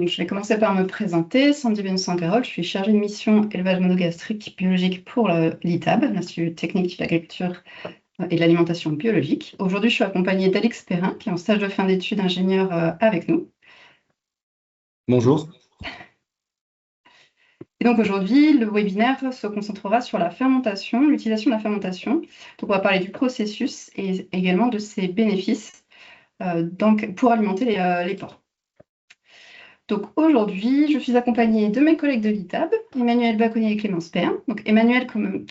Donc, je vais commencer par me présenter. Sandy Vincent-Garol, je suis chargée de mission élevage monogastrique biologique pour l'ITAB, l'Institut technique de l'agriculture et de l'alimentation biologique. Aujourd'hui, je suis accompagnée d'Alix Perrin, qui est en stage de fin d'études ingénieur avec nous. Bonjour. Et donc aujourd'hui, le webinaire se concentrera sur la fermentation, l'utilisation de la fermentation. Donc on va parler du processus et également de ses bénéfices pour alimenter les porcs. Donc aujourd'hui, je suis accompagnée de mes collègues de l'ITAB, Emmanuel Baconnier et Clémence Perrin. Donc Emmanuel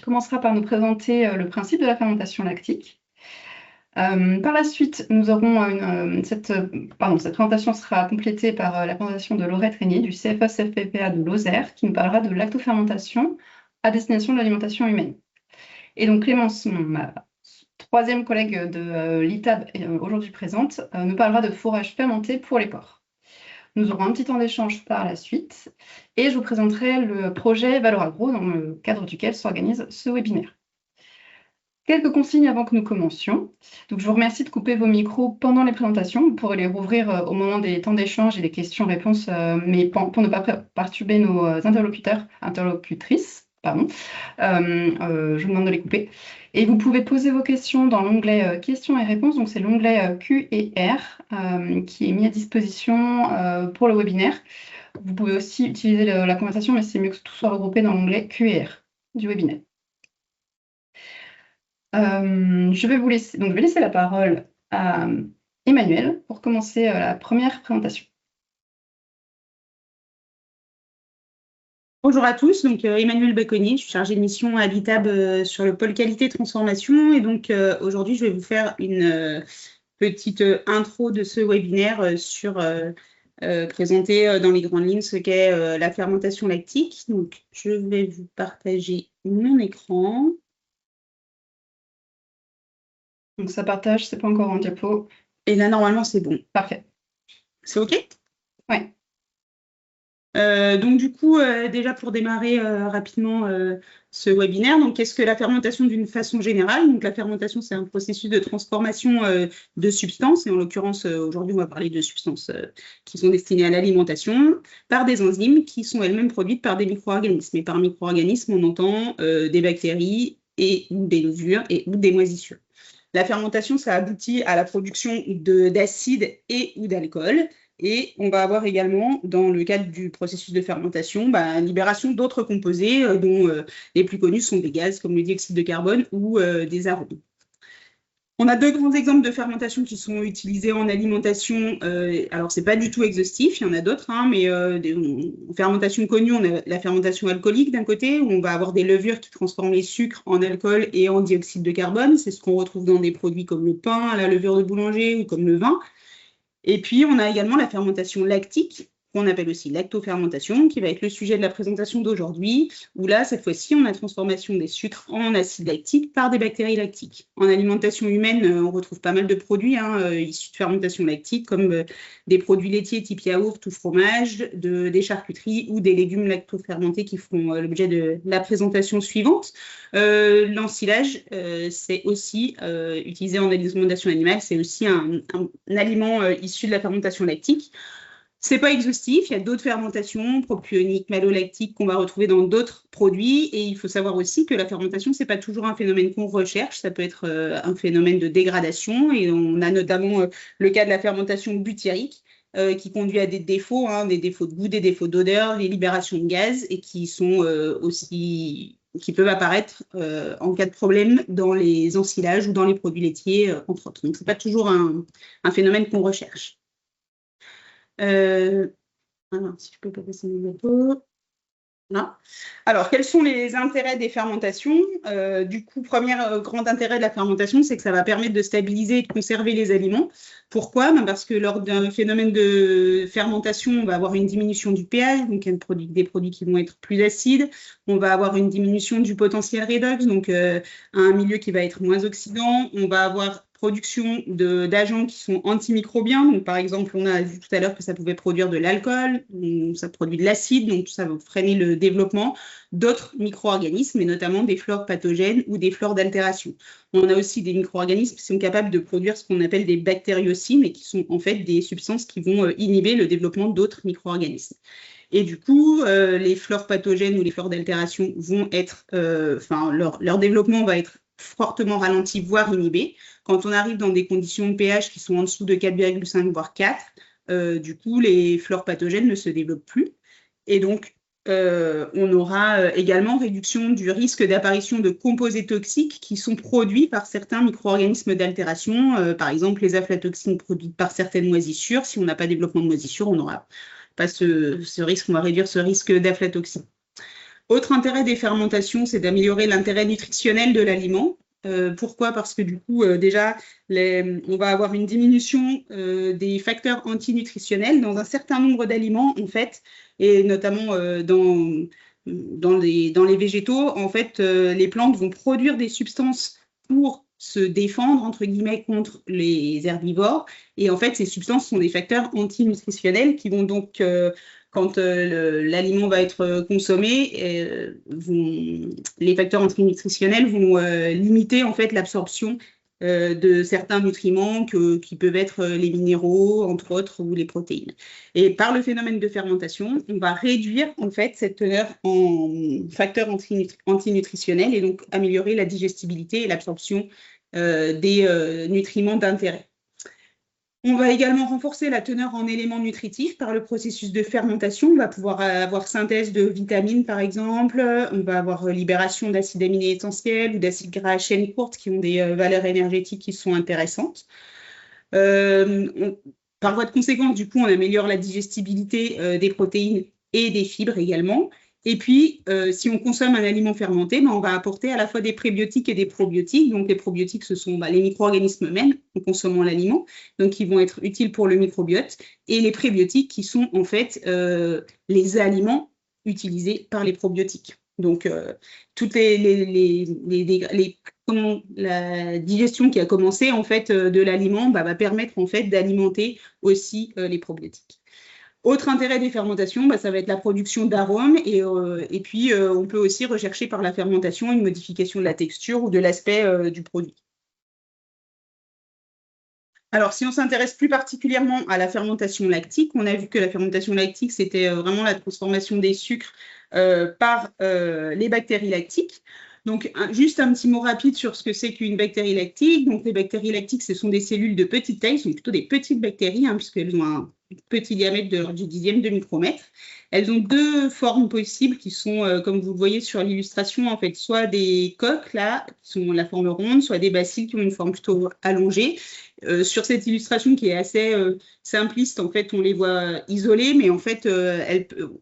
commencera par nous présenter le principe de la fermentation lactique. Par la suite, nous aurons cette présentation sera complétée par la présentation de Laurette Régnier du CFA-CFPPA de Lozère, qui nous parlera de lactofermentation à destination de l'alimentation humaine. Et donc Clémence, ma troisième collègue de l'ITAB aujourd'hui présente, nous parlera de fourrage fermenté pour les porcs. Nous aurons un petit temps d'échange par la suite et je vous présenterai le projet Valoragro dans le cadre duquel s'organise ce webinaire. Quelques consignes avant que nous commencions. Donc, je vous remercie de couper vos micros pendant les présentations. Vous pourrez les rouvrir au moment des temps d'échange et des questions-réponses, mais pour ne pas perturber nos interlocutrices. Je vous demande de les couper. Et vous pouvez poser vos questions dans l'onglet questions et réponses. Donc, c'est l'onglet Q et R qui est mis à disposition pour le webinaire. Vous pouvez aussi utiliser la conversation, mais c'est mieux que tout soit regroupé dans l'onglet Q et R du webinaire. Je vais laisser la parole à Emmanuel pour commencer la première présentation. Bonjour à tous, donc Emmanuel Baconnier, je suis chargée de mission à l'ITAB sur le pôle qualité transformation et donc aujourd'hui je vais vous faire une petite intro de ce webinaire sur présenter dans les grandes lignes ce qu'est la fermentation lactique. Donc je vais vous partager mon écran. Donc ça partage, c'est pas encore en diapo. Et là normalement c'est bon. Parfait. C'est OK? Oui. Donc du coup, déjà pour démarrer rapidement ce webinaire, donc qu'est-ce que la fermentation d'une façon générale? Donc la fermentation, c'est un processus de transformation de substances, et en l'occurrence, aujourd'hui, on va parler de substances qui sont destinées à l'alimentation, par des enzymes qui sont elles-mêmes produites par des micro-organismes. Et par micro-organismes, on entend des bactéries ou des levures ou des moisissures. La fermentation, ça aboutit à la production d'acide ou d'alcool. Et on va avoir également, dans le cadre du processus de fermentation, libération d'autres composés dont les plus connus sont des gaz comme le dioxyde de carbone ou des arômes. On a deux grands exemples de fermentation qui sont utilisés en alimentation. Alors, ce n'est pas du tout exhaustif, il y en a d'autres, mais en fermentation connue, on a la fermentation alcoolique d'un côté, où on va avoir des levures qui transforment les sucres en alcool et en dioxyde de carbone. C'est ce qu'on retrouve dans des produits comme le pain, la levure de boulanger ou comme le vin. Et puis, on a également la fermentation lactique, qu'on appelle aussi lactofermentation, qui va être le sujet de la présentation d'aujourd'hui, où là, cette fois-ci, on a la transformation des sucres en acide lactique par des bactéries lactiques. En alimentation humaine, on retrouve pas mal de produits issus de fermentation lactique, comme des produits laitiers type yaourt ou fromage, des charcuteries ou des légumes lactofermentés qui feront l'objet de la présentation suivante. L'ensilage, c'est aussi utilisé en alimentation animale, c'est aussi un aliment issu de la fermentation lactique. Ce n'est pas exhaustif, il y a d'autres fermentations, propioniques, malolactiques, qu'on va retrouver dans d'autres produits. Et il faut savoir aussi que la fermentation, ce n'est pas toujours un phénomène qu'on recherche, ça peut être un phénomène de dégradation. Et on a notamment le cas de la fermentation butyrique, qui conduit à des défauts de goût, des défauts d'odeur, les libérations de gaz, et qui sont qui peuvent apparaître en cas de problème dans les ensilages ou dans les produits laitiers, entre autres. Donc, ce n'est pas toujours un phénomène qu'on recherche. Alors, si je peux pas passer mes diapos. Voilà. Alors, quels sont les intérêts des fermentations? Du coup, premier grand intérêt de la fermentation, c'est que ça va permettre de stabiliser et de conserver les aliments. Pourquoi? Parce que lors d'un phénomène de fermentation, on va avoir une diminution du pH, donc des produits qui vont être plus acides. On va avoir une diminution du potentiel redox, donc un milieu qui va être moins oxydant. On va avoir production d'agents qui sont antimicrobiens. Donc, par exemple, on a vu tout à l'heure que ça pouvait produire de l'alcool, ça produit de l'acide, donc tout ça va freiner le développement d'autres micro-organismes, et notamment des flores pathogènes ou des flores d'altération. On a aussi des micro-organismes qui sont capables de produire ce qu'on appelle des bactériocines et qui sont en fait des substances qui vont inhiber le développement d'autres micro-organismes. Et du coup, les flores pathogènes ou les flores d'altération vont être, leur développement va être fortement ralenti, voire inhibé. Quand on arrive dans des conditions de pH qui sont en dessous de 4,5 voire 4, du coup, les flores pathogènes ne se développent plus. Et donc, on aura également réduction du risque d'apparition de composés toxiques qui sont produits par certains micro-organismes d'altération, par exemple les aflatoxines produites par certaines moisissures. Si on n'a pas de développement de moisissures, on n'aura pas ce risque, on va réduire ce risque d'aflatoxine. Autre intérêt des fermentations, c'est d'améliorer l'intérêt nutritionnel de l'aliment. Pourquoi? Parce que du coup, déjà, on va avoir une diminution des facteurs antinutritionnels dans un certain nombre d'aliments, en fait, et notamment dans les végétaux. En fait, les plantes vont produire des substances pour se défendre, entre guillemets, contre les herbivores. Et en fait, ces substances sont des facteurs antinutritionnels qui vont donc, quand l'aliment va être consommé, les facteurs antinutritionnels vont limiter en fait l'absorption de certains nutriments qui peuvent être les minéraux, entre autres, ou les protéines. Et par le phénomène de fermentation, on va réduire en fait cette teneur en facteurs antinutritionnels et donc améliorer la digestibilité et l'absorption des nutriments d'intérêt. On va également renforcer la teneur en éléments nutritifs par le processus de fermentation. On va pouvoir avoir synthèse de vitamines, par exemple. On va avoir libération d'acides aminés essentiels ou d'acides gras à chaîne courte qui ont des valeurs énergétiques qui sont intéressantes. Par voie de conséquence, du coup, on améliore la digestibilité des protéines et des fibres également. Et puis, si on consomme un aliment fermenté, on va apporter à la fois des prébiotiques et des probiotiques. Donc, les probiotiques, ce sont les micro-organismes eux-mêmes en consommant l'aliment, donc qui vont être utiles pour le microbiote. Et les prébiotiques qui sont en fait les aliments utilisés par les probiotiques. Donc, toutes la digestion qui a commencé en fait de l'aliment va permettre en fait d'alimenter aussi les probiotiques. Autre intérêt des fermentations, ça va être la production d'arômes et puis on peut aussi rechercher par la fermentation une modification de la texture ou de l'aspect du produit. Alors, si on s'intéresse plus particulièrement à la fermentation lactique, on a vu que la fermentation lactique, c'était vraiment la transformation des sucres par les bactéries lactiques. Donc, juste un petit mot rapide sur ce que c'est qu'une bactérie lactique. Donc, les bactéries lactiques, ce sont des cellules de petite taille, ce sont plutôt des petites bactéries, puisqu'elles ont un petit diamètre de l'ordre du dixième de micromètre. Elles ont deux formes possibles qui sont, comme vous le voyez sur l'illustration, en fait, soit des coques, là, qui sont la forme ronde, soit des bacilles qui ont une forme plutôt allongée. Sur cette illustration qui est assez simpliste, en fait, on les voit isolées, mais en fait,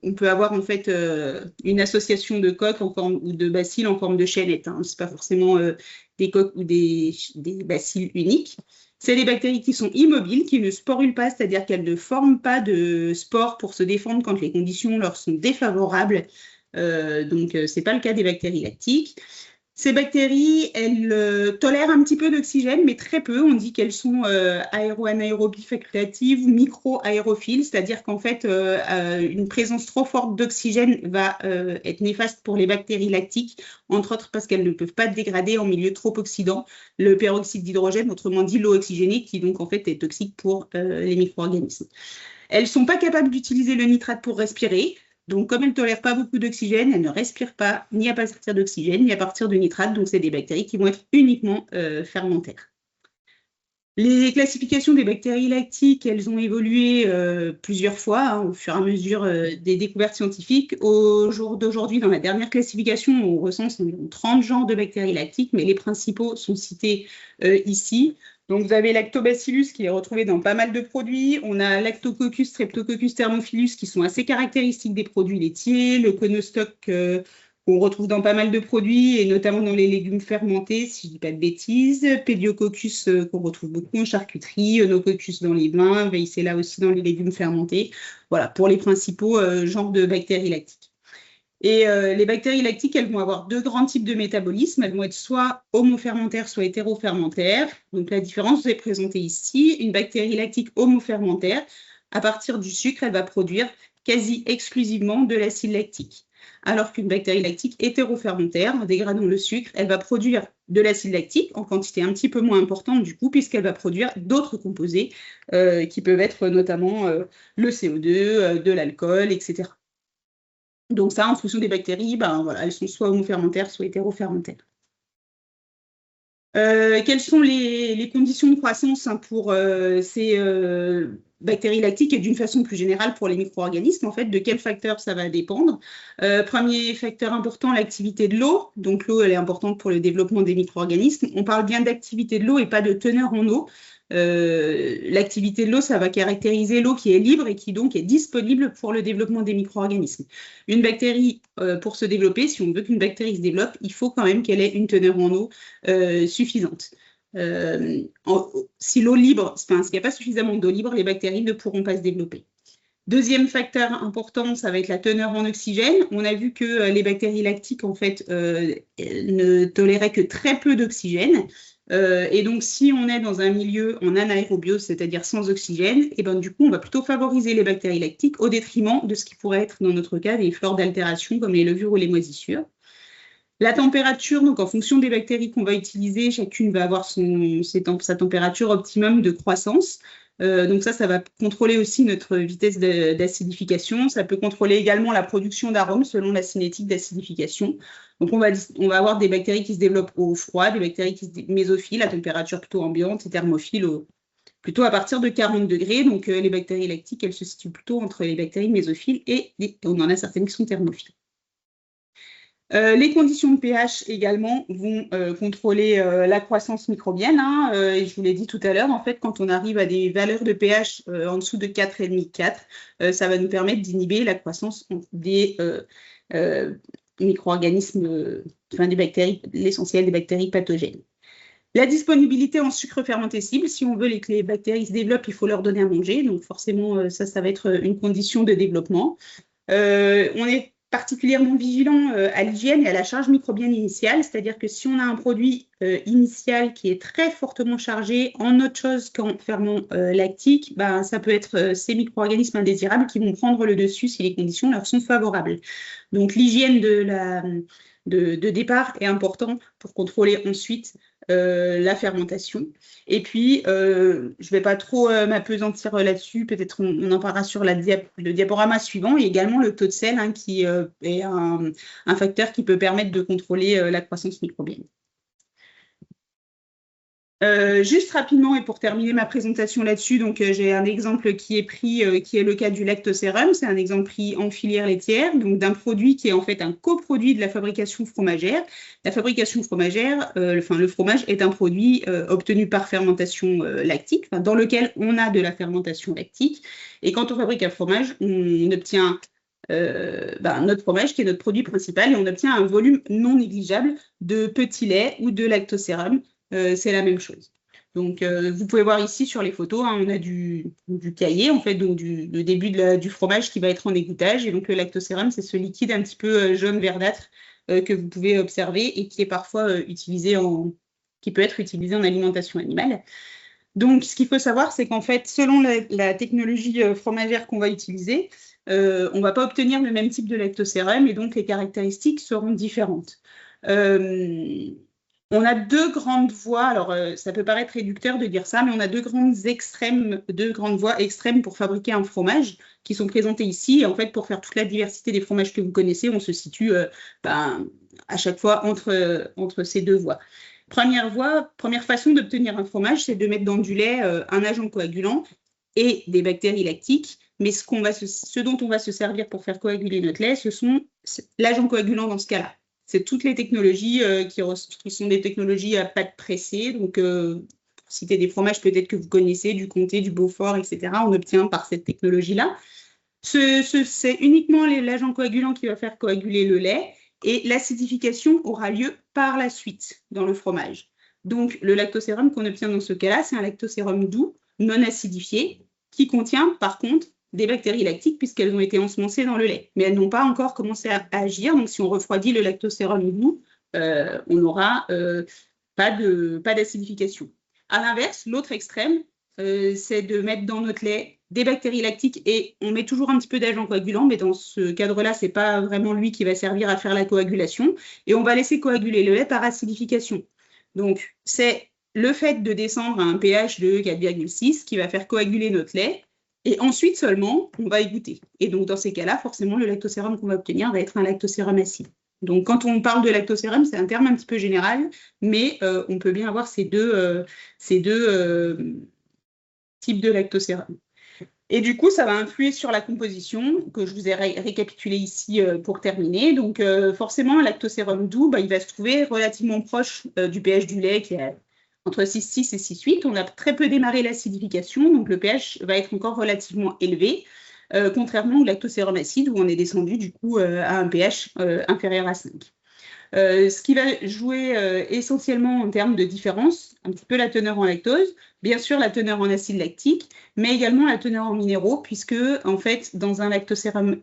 on peut avoir en fait une association de coques en forme ou de bacilles en forme de chaînette. C'est pas forcément des coques ou des bacilles uniques. C'est des bactéries qui sont immobiles, qui ne sporulent pas, c'est-à-dire qu'elles ne forment pas de spores pour se défendre quand les conditions leur sont défavorables. Donc, ce n'est pas le cas des bactéries lactiques. Ces bactéries, elles tolèrent un petit peu d'oxygène, mais très peu. On dit qu'elles sont aéro-anaérobies facultatives ou micro-aérophiles, c'est-à-dire qu'en fait, une présence trop forte d'oxygène va être néfaste pour les bactéries lactiques, entre autres parce qu'elles ne peuvent pas dégrader en milieu trop oxydant le peroxyde d'hydrogène, autrement dit l'eau oxygénée, qui donc en fait est toxique pour les micro-organismes. Elles ne sont pas capables d'utiliser le nitrate pour respirer. Donc, comme elles ne tolèrent pas beaucoup d'oxygène, elles ne respirent pas ni à partir d'oxygène, ni à partir de nitrate. Donc, c'est des bactéries qui vont être uniquement fermentaires. Les classifications des bactéries lactiques, elles ont évolué plusieurs fois au fur et à mesure des découvertes scientifiques. Au jour d'aujourd'hui, dans la dernière classification, on recense environ 30 genres de bactéries lactiques, mais les principaux sont cités ici. Donc, vous avez Lactobacillus qui est retrouvé dans pas mal de produits. On a Lactococcus, Streptococcus, Thermophilus qui sont assez caractéristiques des produits laitiers. Le Conostoc qu'on retrouve dans pas mal de produits et notamment dans les légumes fermentés, si je ne dis pas de bêtises. Pediococcus qu'on retrouve beaucoup en charcuterie. Eunococcus dans les vins. Veillcella aussi dans les légumes fermentés. Voilà, pour les principaux genres de bactéries lactiques. Et les bactéries lactiques, elles vont avoir deux grands types de métabolisme. Elles vont être soit homofermentaires, soit hétérofermentaires. Donc la différence est présentée ici. Une bactérie lactique homofermentaire, à partir du sucre, elle va produire quasi exclusivement de l'acide lactique. Alors qu'une bactérie lactique hétérofermentaire, en dégradant le sucre, elle va produire de l'acide lactique en quantité un petit peu moins importante du coup, puisqu'elle va produire d'autres composés qui peuvent être notamment le CO2, de l'alcool, etc. Donc ça, en fonction des bactéries, ben, voilà, elles sont soit homofermentaires, soit hétérofermentaires. Quelles sont les conditions de croissance pour ces bactéries lactiques et d'une façon plus générale pour les micro-organismes, en fait, de quels facteurs ça va dépendre? Premier facteur important, l'activité de l'eau. Donc l'eau, elle est importante pour le développement des micro-organismes. On parle bien d'activité de l'eau et pas de teneur en eau. L'activité de l'eau, ça va caractériser l'eau qui est libre et qui donc est disponible pour le développement des micro-organismes. Une bactérie, pour se développer, si on veut qu'une bactérie se développe, il faut quand même qu'elle ait une teneur en eau suffisante. Si l'eau libre, s'il n'y a pas suffisamment d'eau libre, les bactéries ne pourront pas se développer. Deuxième facteur important, ça va être la teneur en oxygène. On a vu que les bactéries lactiques, en fait, ne toléraient que très peu d'oxygène. Et donc, si on est dans un milieu en anaérobiose, c'est-à-dire sans oxygène, et ben, du coup, on va plutôt favoriser les bactéries lactiques au détriment de ce qui pourrait être, dans notre cas, des flores d'altération comme les levures ou les moisissures. La température, donc en fonction des bactéries qu'on va utiliser, chacune va avoir sa température optimum de croissance. Donc ça va contrôler aussi notre vitesse d'acidification. Ça peut contrôler également la production d'arômes selon la cinétique d'acidification. Donc on va avoir des bactéries qui se développent au froid, des bactéries qui se mésophiles à température plutôt ambiante et thermophiles plutôt à partir de 40 degrés. Donc les bactéries lactiques, elles se situent plutôt entre les bactéries mésophiles et on en a certaines qui sont thermophiles. Les conditions de pH également vont contrôler la croissance microbienne. Et je vous l'ai dit tout à l'heure, en fait, quand on arrive à des valeurs de pH en dessous de 4,5, 4, ça va nous permettre d'inhiber la croissance des micro-organismes, des bactéries, l'essentiel des bactéries pathogènes. La disponibilité en sucre fermenté cible, si on veut que les bactéries se développent, il faut leur donner à manger. Donc forcément, ça va être une condition de développement. On est particulièrement vigilant à l'hygiène et à la charge microbienne initiale, c'est-à-dire que si on a un produit initial qui est très fortement chargé en autre chose qu'en ferment lactique, ben, ça peut être ces micro-organismes indésirables qui vont prendre le dessus si les conditions leur sont favorables. Donc l'hygiène de départ est important pour contrôler ensuite la fermentation. Et puis, je ne vais pas trop m'appesantir là-dessus, peut-être on en parlera sur le diaporama suivant, et également le taux de sel qui est un facteur qui peut permettre de contrôler la croissance microbienne. Juste rapidement, et pour terminer ma présentation là-dessus, donc j'ai un exemple qui est pris, qui est le cas du lactosérum. C'est un exemple pris en filière laitière, donc d'un produit qui est en fait un coproduit de la fabrication fromagère. La fabrication fromagère, le fromage est un produit obtenu par fermentation lactique, dans lequel on a de la fermentation lactique. Et quand on fabrique un fromage, on obtient notre fromage qui est notre produit principal et on obtient un volume non négligeable de petits laits ou de lactosérum. C'est la même chose. Donc, vous pouvez voir ici sur les photos, on a du caillé, en fait, donc le début du fromage qui va être en égouttage. Et donc, le lactosérum, c'est ce liquide un petit peu jaune verdâtre que vous pouvez observer et qui est parfois qui peut être utilisé en alimentation animale. Donc, ce qu'il faut savoir, c'est qu'en fait, selon la technologie fromagère qu'on va utiliser, on ne va pas obtenir le même type de lactosérum et donc les caractéristiques seront différentes. On a deux grandes voies, alors ça peut paraître réducteur de dire ça, mais on a deux grandes voies extrêmes pour fabriquer un fromage qui sont présentées ici. Et en fait, pour faire toute la diversité des fromages que vous connaissez, on se situe à chaque fois entre ces deux voies. Première façon d'obtenir un fromage, c'est de mettre dans du lait un agent coagulant et des bactéries lactiques. Mais ce dont on va se servir pour faire coaguler notre lait, ce sont l'agent coagulant dans ce cas-là. C'est toutes les technologies qui sont des technologies à pâte pressée. Donc, pour citer des fromages peut-être que vous connaissez, du Comté, du Beaufort, etc., on obtient par cette technologie-là. C'est uniquement l'agent coagulant qui va faire coaguler le lait et l'acidification aura lieu par la suite dans le fromage. Donc, le lactosérum qu'on obtient dans ce cas-là, c'est un lactosérum doux, non acidifié, qui contient par contre des bactéries lactiques puisqu'elles ont été ensemencées dans le lait. Mais elles n'ont pas encore commencé à agir. Donc, si on refroidit le lactosérum doux, on n'aura pas d'acidification. À l'inverse, l'autre extrême, c'est de mettre dans notre lait des bactéries lactiques et on met toujours un petit peu d'agent coagulant, mais dans ce cadre-là, ce n'est pas vraiment lui qui va servir à faire la coagulation et on va laisser coaguler le lait par acidification. Donc, c'est le fait de descendre à un pH de 4,6 qui va faire coaguler notre lait et ensuite seulement, on va y goûter. Et donc, dans ces cas-là, forcément, le lactosérum qu'on va obtenir va être un lactosérum acide. Donc, quand on parle de lactosérum, c'est un terme un petit peu général, mais on peut bien avoir ces deux types de lactosérum. Et du coup, ça va influer sur la composition que je vous ai récapitulé ici pour terminer. Donc, forcément, un lactosérum doux, il va se trouver relativement proche du pH du lait qui est entre 6,6 et 6,8. On a très peu démarré l'acidification, donc le pH va être encore relativement élevé, contrairement au lactosérum acide où on est descendu du coup à un pH inférieur à 5. Ce qui va jouer essentiellement en termes de différence, un petit peu la teneur en lactose, bien sûr la teneur en acide lactique, mais également la teneur en minéraux, puisque en fait, dans un lactosérum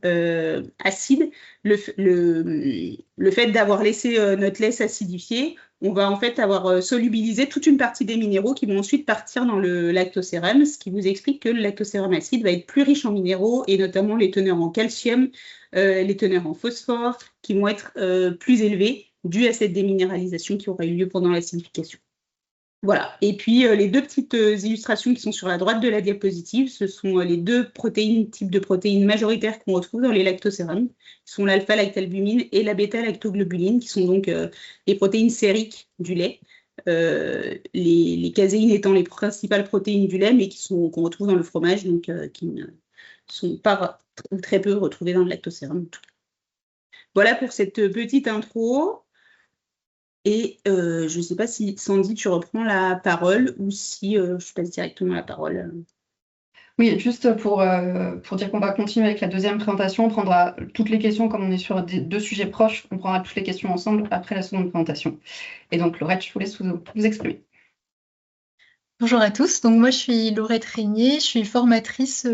acide, le fait d'avoir laissé notre lait s'acidifier, on va en fait avoir solubilisé toute une partie des minéraux qui vont ensuite partir dans le lactosérum, ce qui vous explique que le lactosérum acide va être plus riche en minéraux, et notamment les teneurs en calcium, les teneurs en phosphore, qui vont être plus élevées dues à cette déminéralisation qui aura eu lieu pendant l'acidification. Voilà. Et puis, les deux petites illustrations qui sont sur la droite de la diapositive, ce sont les deux types de protéines majoritaires qu'on retrouve dans les lactosérums, qui sont l'alpha-lactalbumine et la bêta-lactoglobuline, qui sont donc les protéines sériques du lait, les caséines étant les principales protéines du lait, mais qu'on retrouve dans le fromage, donc qui ne sont pas ou très peu retrouvées dans le lactosérum. Voilà pour cette petite intro. Et je ne sais pas si, Sandy, tu reprends la parole ou si je passe directement la parole. Oui, juste pour dire qu'on va continuer avec la deuxième présentation, on prendra toutes les questions, comme on est sur deux sujets proches, on prendra toutes les questions ensemble après la seconde présentation. Et donc, Laurette, je vous laisse vous exprimer. Bonjour à tous, donc moi je suis Laurette Régnier, je suis formatrice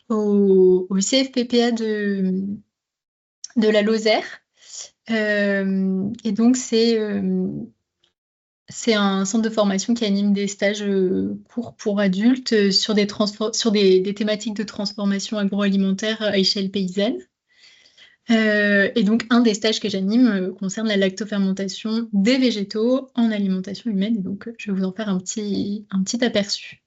au CFPPA de la Lozère. Et donc c'est un centre de formation qui anime des stages courts pour adultes sur des thématiques de transformation agroalimentaire à échelle paysanne. Et donc un des stages que j'anime concerne la lactofermentation des végétaux en alimentation humaine. Et donc je vais vous en faire un petit aperçu.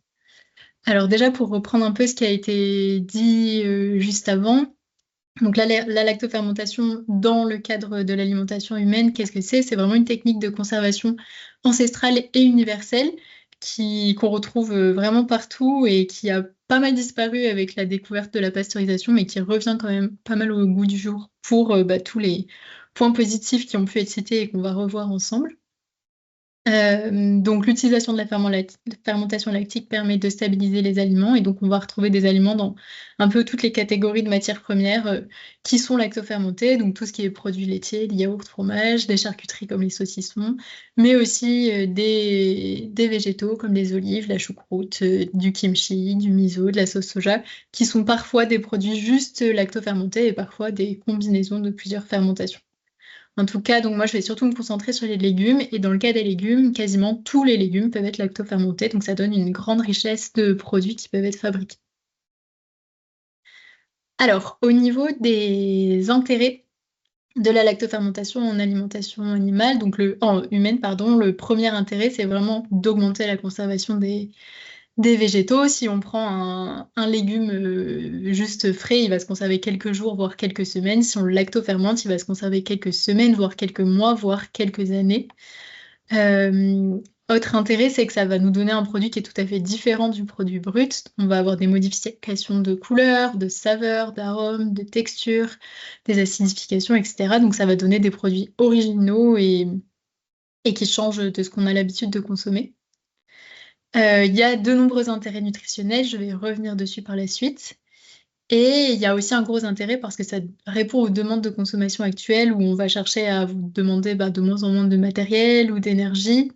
Alors déjà pour reprendre un peu ce qui a été dit juste avant, donc la lactofermentation dans le cadre de l'alimentation humaine, qu'est-ce que c'est? C'est vraiment une technique de conservation ancestrale et universelle qu'on retrouve vraiment partout et qui a pas mal disparu avec la découverte de la pasteurisation, mais qui revient quand même pas mal au goût du jour pour tous les points positifs qui ont pu être cités et qu'on va revoir ensemble. Donc l'utilisation de la fermentation lactique permet de stabiliser les aliments et donc on va retrouver des aliments dans un peu toutes les catégories de matières premières qui sont lactofermentées, donc tout ce qui est produits laitiers, les yaourts, fromage, des charcuteries comme les saucissons, mais aussi des végétaux comme les olives, la choucroute, du kimchi, du miso, de la sauce soja, qui sont parfois des produits juste lactofermentés et parfois des combinaisons de plusieurs fermentations. En tout cas, donc moi, je vais surtout me concentrer sur les légumes. Et dans le cas des légumes, quasiment tous les légumes peuvent être lactofermentés. Donc, ça donne une grande richesse de produits qui peuvent être fabriqués. Alors, au niveau des intérêts de la lactofermentation en alimentation animale, donc humaine, le premier intérêt, c'est vraiment d'augmenter la conservation des végétaux. Si on prend un légume juste frais, il va se conserver quelques jours, voire quelques semaines. Si on le lactofermente, il va se conserver quelques semaines, voire quelques mois, voire quelques années. Autre intérêt, c'est que ça va nous donner un produit qui est tout à fait différent du produit brut. On va avoir des modifications de couleur, de saveur, d'arôme, de texture, des acidifications, etc. Donc ça va donner des produits originaux et qui changent de ce qu'on a l'habitude de consommer. Il y a de nombreux intérêts nutritionnels, je vais revenir dessus par la suite. Et il y a aussi un gros intérêt parce que ça répond aux demandes de consommation actuelles où on va chercher à vous demander de moins en moins de matériel ou d'énergie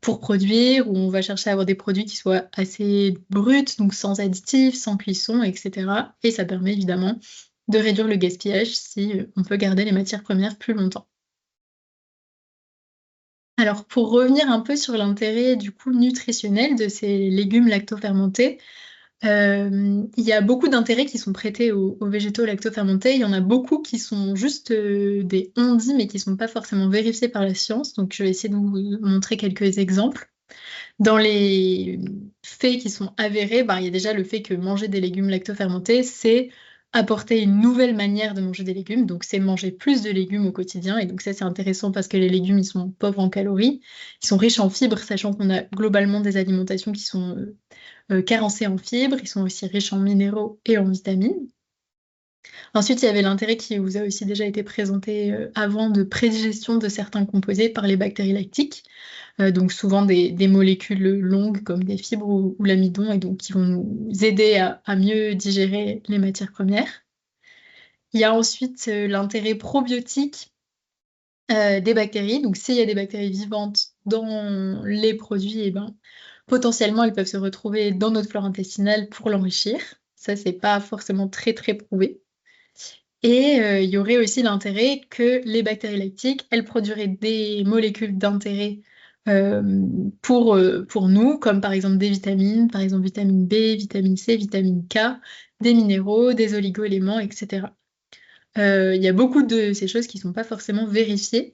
pour produire, où on va chercher à avoir des produits qui soient assez bruts, donc sans additifs, sans cuisson, etc. Et ça permet évidemment de réduire le gaspillage si on peut garder les matières premières plus longtemps. Alors, pour revenir un peu sur l'intérêt du coup nutritionnel de ces légumes lactofermentés, il y a beaucoup d'intérêts qui sont prêtés aux végétaux lactofermentés. Il y en a beaucoup qui sont juste des on-dit, mais qui ne sont pas forcément vérifiés par la science. Donc, je vais essayer de vous montrer quelques exemples. Dans les faits qui sont avérés, il y a déjà le fait que manger des légumes lactofermentés, c'est apporter une nouvelle manière de manger des légumes. Donc, c'est manger plus de légumes au quotidien. Et donc, ça, c'est intéressant parce que les légumes, ils sont pauvres en calories. Ils sont riches en fibres, sachant qu'on a globalement des alimentations qui sont carencés en fibres, ils sont aussi riches en minéraux et en vitamines. Ensuite, il y avait l'intérêt qui vous a aussi déjà été présenté avant de prédigestion de certains composés par les bactéries lactiques, donc souvent des molécules longues comme des fibres ou l'amidon, et donc qui vont nous aider à mieux digérer les matières premières. Il y a ensuite l'intérêt probiotique des bactéries, donc s'il y a des bactéries vivantes dans les produits, potentiellement, elles peuvent se retrouver dans notre flore intestinale pour l'enrichir. Ça, c'est pas forcément très, très prouvé. Et il y aurait aussi l'intérêt que les bactéries lactiques, elles produiraient des molécules d'intérêt pour nous, comme par exemple des vitamines, par exemple vitamine B, vitamine C, vitamine K, des minéraux, des oligo-éléments, etc. Il y a beaucoup de ces choses qui ne sont pas forcément vérifiées,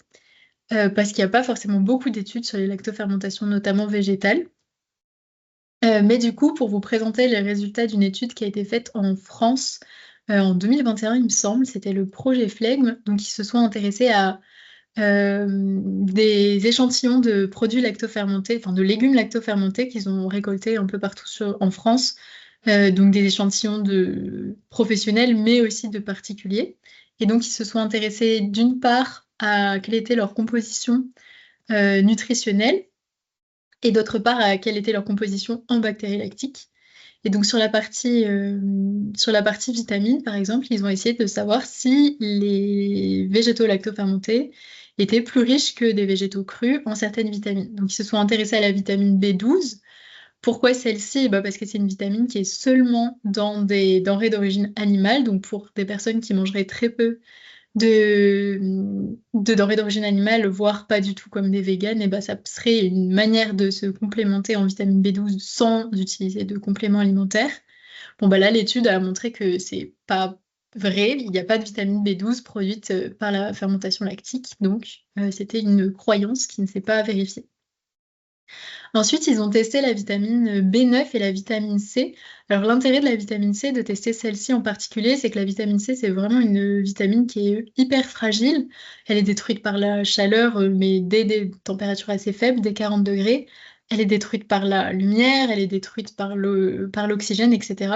parce qu'il n'y a pas forcément beaucoup d'études sur les lactofermentations, notamment végétales. Mais du coup, pour vous présenter les résultats d'une étude qui a été faite en France en 2021, il me semble, c'était le projet Flegme, donc ils se sont intéressés à des échantillons de produits lactofermentés, enfin de légumes lactofermentés qu'ils ont récoltés un peu partout en France, donc des échantillons de professionnels, mais aussi de particuliers. Et donc ils se sont intéressés d'une part à quelle était leur composition nutritionnelle, et d'autre part à quelle était leur composition en bactéries lactiques. Et donc sur la partie vitamines, par exemple, ils ont essayé de savoir si les végétaux lactofermentés étaient plus riches que des végétaux crus en certaines vitamines. Donc ils se sont intéressés à la vitamine B12. Pourquoi celle-ci? Parce que c'est une vitamine qui est seulement dans des denrées d'origine animale, donc pour des personnes qui mangeraient très peu de denrées d'origine animale, voire pas du tout comme des véganes, et ça serait une manière de se complémenter en vitamine B12 sans utiliser de compléments alimentaires. Bon, là, l'étude a montré que c'est pas vrai, il n'y a pas de vitamine B12 produite par la fermentation lactique, donc c'était une croyance qui ne s'est pas vérifiée. Ensuite, ils ont testé la vitamine B9 et la vitamine C. Alors, l'intérêt de la vitamine C, de tester celle-ci en particulier, c'est que la vitamine C, c'est vraiment une vitamine qui est hyper fragile. Elle est détruite par la chaleur, mais dès des températures assez faibles, dès 40 degrés. Elle est détruite par la lumière, elle est détruite par l'oxygène, etc.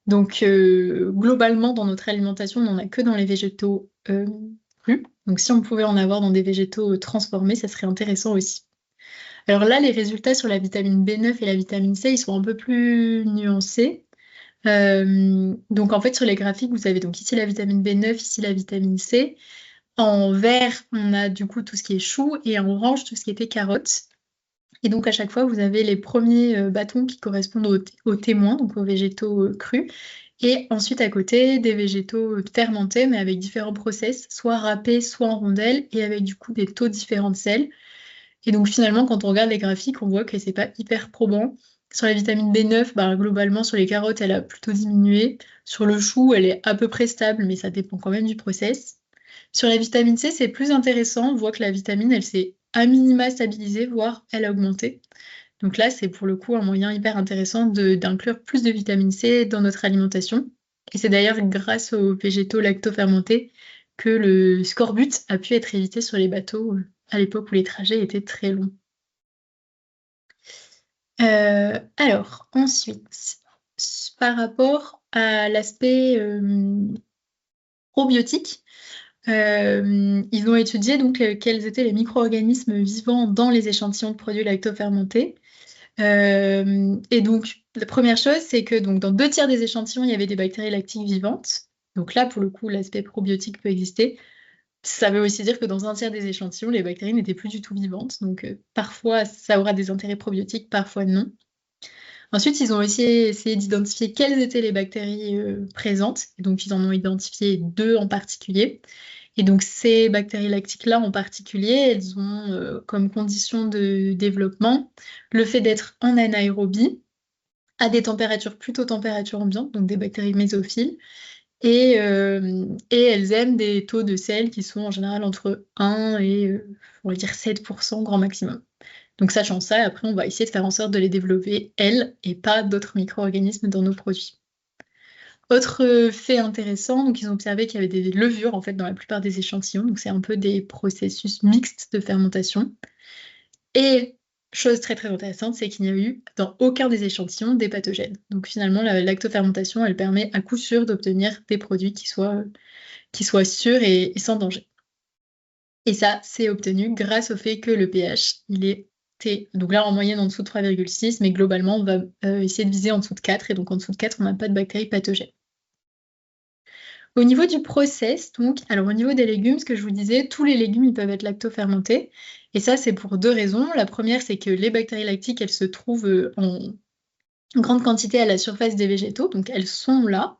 Donc, globalement, dans notre alimentation, on n'en a que dans les végétaux crus. Donc, si on pouvait en avoir dans des végétaux transformés, ça serait intéressant aussi. Alors là, les résultats sur la vitamine B9 et la vitamine C, ils sont un peu plus nuancés. Donc en fait, sur les graphiques, vous avez donc ici la vitamine B9, ici la vitamine C. En vert, on a du coup tout ce qui est chou, et en orange, tout ce qui était carottes. Et donc à chaque fois, vous avez les premiers bâtons qui correspondent aux témoins, donc aux végétaux crus. Et ensuite, à côté, des végétaux fermentés, mais avec différents process, soit râpés, soit en rondelles, et avec du coup des taux différents de sel. Et donc finalement, quand on regarde les graphiques, on voit que c'est pas hyper probant. Sur la vitamine B9, globalement, sur les carottes, elle a plutôt diminué. Sur le chou, elle est à peu près stable, mais ça dépend quand même du process. Sur la vitamine C, c'est plus intéressant. On voit que la vitamine, elle s'est à minima stabilisée, voire elle a augmenté. Donc là, c'est pour le coup un moyen hyper intéressant d'inclure plus de vitamine C dans notre alimentation. Et c'est d'ailleurs grâce aux végétaux lactofermentés que le scorbut a pu être évité sur les bateaux à l'époque où les trajets étaient très longs. Alors, ensuite, par rapport à l'aspect probiotique, ils ont étudié donc quels étaient les micro-organismes vivants dans les échantillons de produits lactofermentés. Et donc, la première chose, c'est que donc, dans 2 tiers des échantillons, il y avait des bactéries lactiques vivantes. Donc là, pour le coup, l'aspect probiotique peut exister. Ça veut aussi dire que dans un tiers des échantillons, les bactéries n'étaient plus du tout vivantes. Donc parfois, ça aura des intérêts probiotiques, parfois non. Ensuite, ils ont aussi essayé d'identifier quelles étaient les bactéries présentes. Et donc, ils en ont identifié 2 en particulier. Et donc, ces bactéries lactiques-là en particulier, elles ont comme condition de développement le fait d'être en anaérobie, à des températures plutôt température ambiante, donc des bactéries mésophiles. Et elles aiment des taux de sel qui sont en général entre 1 et on va dire 7% grand maximum. Donc sachant ça, après on va essayer de faire en sorte de les développer, elles, et pas d'autres micro-organismes dans nos produits. Autre fait intéressant, donc ils ont observé qu'il y avait des levures en fait dans la plupart des échantillons, donc c'est un peu des processus mixtes de fermentation. Et chose très très intéressante, c'est qu'il n'y a eu dans aucun des échantillons des pathogènes. Donc finalement, la lactofermentation, elle permet à coup sûr d'obtenir des produits qui soient sûrs et sans danger. Et ça, c'est obtenu grâce au fait que le pH, il est donc là en moyenne en dessous de 3,6, mais globalement, on va essayer de viser en dessous de 4, et donc en dessous de 4, on n'a pas de bactéries pathogènes. Au niveau du process, donc, alors au niveau des légumes, ce que je vous disais, tous les légumes ils peuvent être lactofermentés. Et ça, c'est pour 2 raisons. La première, c'est que les bactéries lactiques, elles se trouvent en grande quantité à la surface des végétaux, donc elles sont là.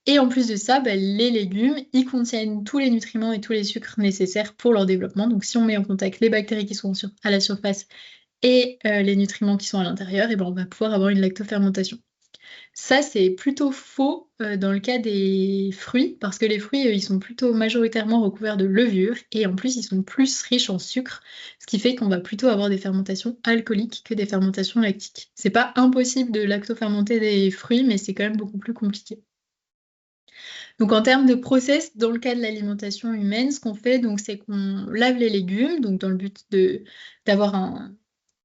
Et en plus de ça, les légumes, ils contiennent tous les nutriments et tous les sucres nécessaires pour leur développement. Donc si on met en contact les bactéries qui sont à la surface et les nutriments qui sont à l'intérieur, et on va pouvoir avoir une lactofermentation. Ça, c'est plutôt faux dans le cas des fruits, parce que les fruits, ils sont plutôt majoritairement recouverts de levure, et en plus, ils sont plus riches en sucre, ce qui fait qu'on va plutôt avoir des fermentations alcooliques que des fermentations lactiques. C'est pas impossible de lactofermenter des fruits, mais c'est quand même beaucoup plus compliqué. Donc en termes de process, dans le cas de l'alimentation humaine, ce qu'on fait, donc, c'est qu'on lave les légumes, donc dans le but d'avoir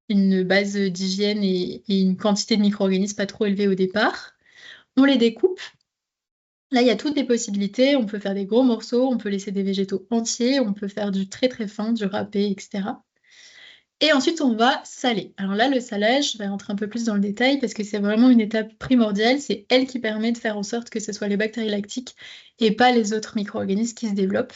une base d'hygiène et une quantité de micro-organismes pas trop élevée au départ. On les découpe. Là, il y a toutes les possibilités. On peut faire des gros morceaux, on peut laisser des végétaux entiers, on peut faire du très très fin, du râpé, etc. Et ensuite, on va saler. Alors là, le salage, je vais rentrer un peu plus dans le détail parce que c'est vraiment une étape primordiale. C'est elle qui permet de faire en sorte que ce soit les bactéries lactiques et pas les autres micro-organismes qui se développent.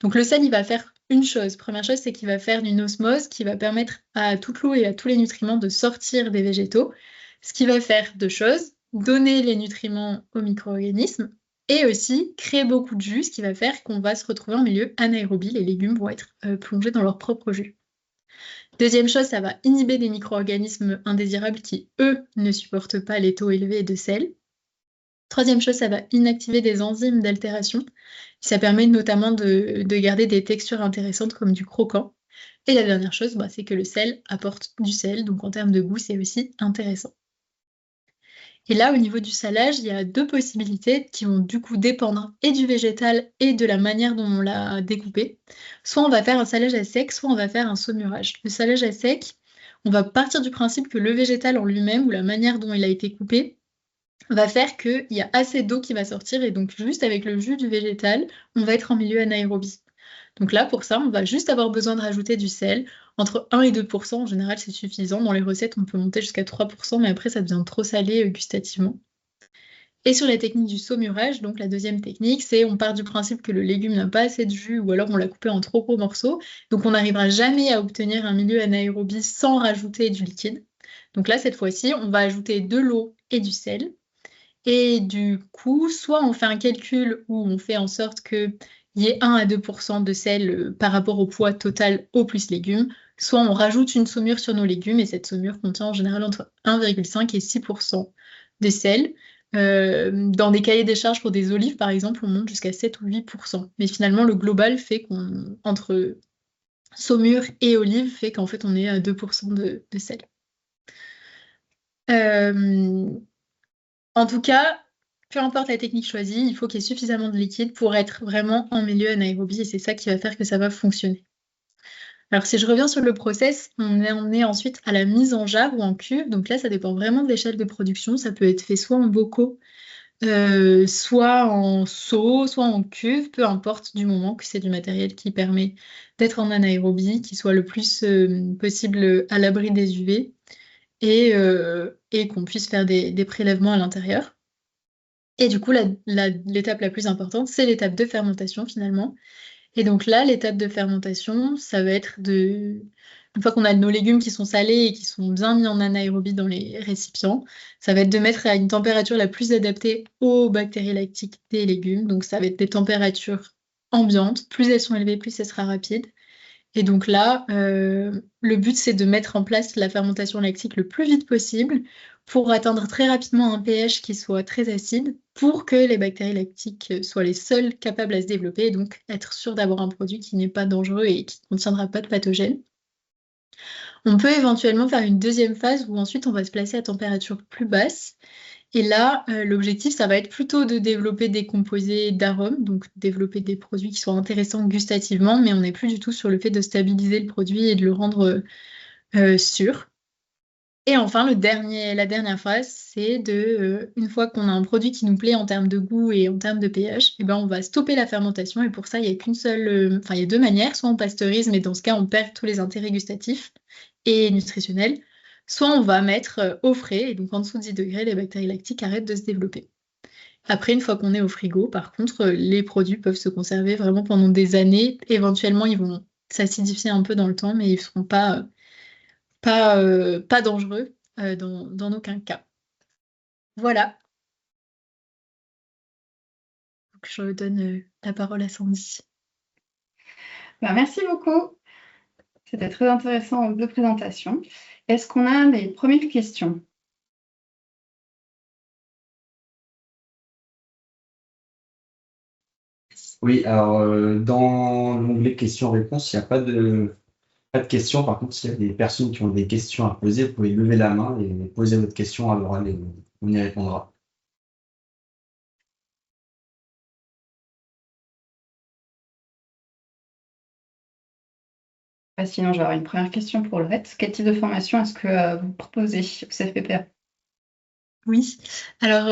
Donc le sel, il va faire une chose. Première chose, c'est qu'il va faire une osmose qui va permettre à toute l'eau et à tous les nutriments de sortir des végétaux. Ce qui va faire 2 choses, donner les nutriments aux micro-organismes et aussi créer beaucoup de jus, ce qui va faire qu'on va se retrouver en milieu anaérobie. Les légumes vont être plongés dans leur propre jus. Deuxième chose, ça va inhiber des micro-organismes indésirables qui, eux, ne supportent pas les taux élevés de sel. Troisième chose, ça va inactiver des enzymes d'altération. Ça permet notamment de garder des textures intéressantes comme du croquant. Et la dernière chose, c'est que le sel apporte du sel, donc en termes de goût, c'est aussi intéressant. Et là, au niveau du salage, il y a 2 possibilités qui vont du coup dépendre et du végétal et de la manière dont on l'a découpé. Soit on va faire un salage à sec, soit on va faire un saumurage. Le salage à sec, on va partir du principe que le végétal en lui-même, ou la manière dont il a été coupé, va faire qu'il y a assez d'eau qui va sortir, et donc juste avec le jus du végétal, on va être en milieu anaérobie. Donc là, pour ça, on va juste avoir besoin de rajouter du sel. Entre 1 et 2%, en général, c'est suffisant. Dans les recettes, on peut monter jusqu'à 3%, mais après, ça devient trop salé gustativement. Et sur la technique du saumurage, donc la deuxième technique, c'est on part du principe que le légume n'a pas assez de jus, ou alors on l'a coupé en trop gros morceaux. Donc on n'arrivera jamais à obtenir un milieu anaérobie sans rajouter du liquide. Donc là, cette fois-ci, on va ajouter de l'eau et du sel. Et du coup, soit on fait un calcul où on fait en sorte qu'il y ait 1 à 2% de sel par rapport au poids total eau plus légumes, soit on rajoute une saumure sur nos légumes, et cette saumure contient en général entre 1,5 et 6% de sel. Dans des cahiers des charges pour des olives, par exemple, on monte jusqu'à 7 ou 8%. Mais finalement, le global fait entre saumure et olive, fait qu'en fait, on est à 2% de sel. En tout cas, peu importe la technique choisie, il faut qu'il y ait suffisamment de liquide pour être vraiment en milieu anaérobie, et c'est ça qui va faire que ça va fonctionner. Alors si je reviens sur le process, on est ensuite à la mise en jarre ou en cuve. Donc là, ça dépend vraiment de l'échelle de production. Ça peut être fait soit en bocaux, soit en seau, soit en cuve, peu importe, du moment que c'est du matériel qui permet d'être en anaérobie, qui soit le plus possible à l'abri des UV, et qu'on puisse faire des prélèvements à l'intérieur. Et du coup, l'étape la plus importante, c'est l'étape de fermentation finalement. Et donc là, l'étape de fermentation, ça va être une fois qu'on a nos légumes qui sont salés et qui sont bien mis en anaérobie dans les récipients, ça va être de mettre à une température la plus adaptée aux bactéries lactiques des légumes. Donc ça va être des températures ambiantes. Plus elles sont élevées, plus ça sera rapide. Et donc là, le but, c'est de mettre en place la fermentation lactique le plus vite possible pour atteindre très rapidement un pH qui soit très acide pour que les bactéries lactiques soient les seules capables à se développer et donc être sûr d'avoir un produit qui n'est pas dangereux et qui ne contiendra pas de pathogènes. On peut éventuellement faire une deuxième phase où ensuite on va se placer à température plus basse. Et là, l'objectif, ça va être plutôt de développer des composés d'arômes, donc développer des produits qui soient intéressants gustativement, mais on n'est plus du tout sur le fait de stabiliser le produit et de le rendre sûr. Et enfin, la dernière phase, c'est une fois qu'on a un produit qui nous plaît en termes de goût et en termes de pH, eh ben, on va stopper la fermentation. Et pour ça, il y a qu'une seule, il y a deux manières. Soit on pasteurise, mais dans ce cas, on perd tous les intérêts gustatifs et nutritionnels. Soit on va mettre au frais, et donc en dessous de 10 degrés, les bactéries lactiques arrêtent de se développer. Après, une fois qu'on est au frigo, par contre, les produits peuvent se conserver vraiment pendant des années. Éventuellement, ils vont s'acidifier un peu dans le temps, mais ils ne seront pas dangereux dans aucun cas. Voilà. Donc, je donne la parole à Sandy. Merci beaucoup. C'était très intéressant de présentation. Est-ce qu'on a des premières questions? Oui, alors dans l'onglet questions-réponses, il n'y a pas de questions. Par contre, s'il y a des personnes qui ont des questions à poser, vous pouvez lever la main et poser votre question à l'oral et on y répondra. Sinon, j'aurais une première question pour Laurette. Quel type de formation est-ce que vous proposez au CFPPA? Oui, alors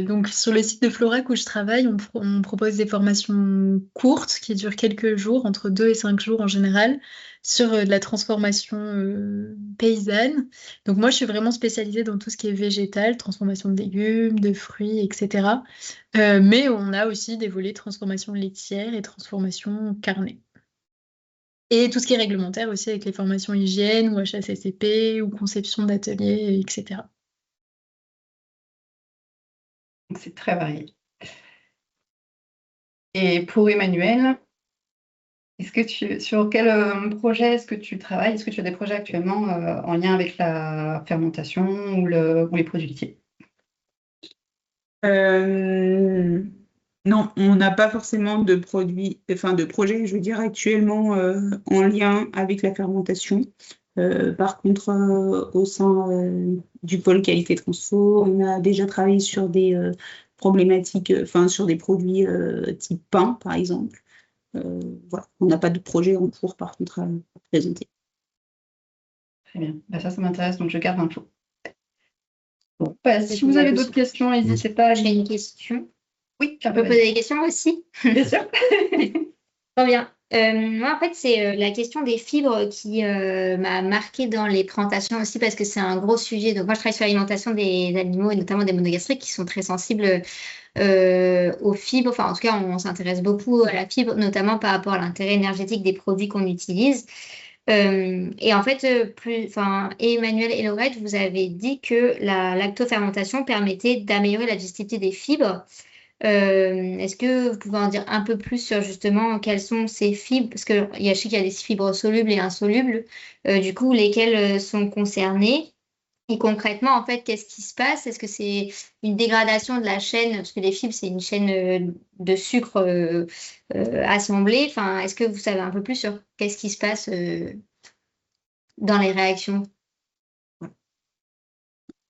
donc sur le site de Florac où je travaille, on propose des formations courtes qui durent quelques jours, entre 2 et 5 jours en général, sur de la transformation paysanne. Donc moi, je suis vraiment spécialisée dans tout ce qui est végétal, transformation de légumes, de fruits, etc. Mais on a aussi des volets transformation laitière et transformation carnée. Et tout ce qui est réglementaire aussi avec les formations hygiène ou HACCP ou conception d'ateliers, etc. C'est très varié. Et pour Emmanuel, sur quel projet est-ce que tu travailles? Est-ce que tu as des projets actuellement en lien avec la fermentation ou les produits laitiers? Non, on n'a pas forcément de projet, je veux dire, actuellement en lien avec la fermentation. Par contre, au sein du pôle qualité transfo, on a déjà travaillé sur des problématiques, sur des produits type pain, par exemple. Voilà, on n'a pas de projet en cours, par contre, à présenter. Très bien. Ça m'intéresse, donc je garde l'info. Bon, si vous avez d'autres questions, n'hésitez pas à... J'ai une question. Oui, On peut poser des questions aussi? bien sûr. Très bien. Moi, en fait, c'est la question des fibres qui m'a marquée dans les présentations aussi parce que c'est un gros sujet. Donc, moi, je travaille sur l'alimentation des animaux et notamment des monogastriques qui sont très sensibles aux fibres. Enfin, en tout cas, on s'intéresse beaucoup à la fibre, notamment par rapport à l'intérêt énergétique des produits qu'on utilise. Et en fait, Emmanuel et Laurette, vous avez dit que la lactofermentation permettait d'améliorer la digestivité des fibres. Est-ce que vous pouvez en dire un peu plus sur justement quelles sont ces fibres? Parce que je sais qu'il y a des fibres solubles et insolubles. Du coup, lesquelles sont concernées? Et concrètement, en fait, qu'est-ce qui se passe? Est-ce que c'est une dégradation de la chaîne? Parce que les fibres, c'est une chaîne de sucre assemblée. Enfin, est-ce que vous savez un peu plus sur qu'est-ce qui se passe dans les réactions?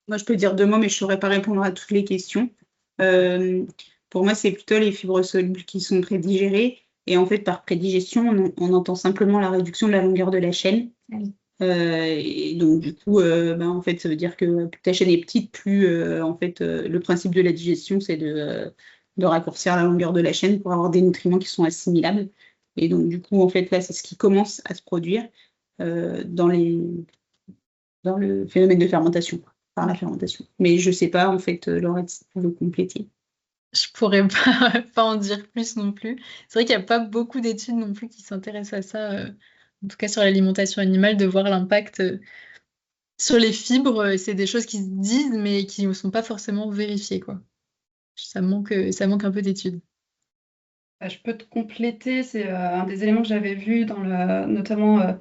Moi, je peux dire 2 mots, mais je ne saurais pas répondre à toutes les questions. Pour moi, c'est plutôt les fibres solubles qui sont prédigérées. Et en fait, par prédigestion, on entend simplement la réduction de la longueur de la chaîne. Oui. Et donc, du coup, en fait, ça veut dire que plus ta chaîne est petite, plus le principe de la digestion, c'est de raccourcir la longueur de la chaîne pour avoir des nutriments qui sont assimilables. Et donc, du coup, en fait, là, c'est ce qui commence à se produire dans le phénomène de fermentation, par la fermentation. Mais je ne sais pas, en fait, Laurette, si vous pouvez compléter. Je pourrais pas en dire plus non plus. C'est vrai qu'il n'y a pas beaucoup d'études non plus qui s'intéressent à ça, en tout cas sur l'alimentation animale, de voir l'impact sur les fibres. C'est des choses qui se disent, mais qui ne sont pas forcément vérifiées, quoi. Ça manque un peu d'études. Je peux te compléter, c'est un des éléments que j'avais vu notamment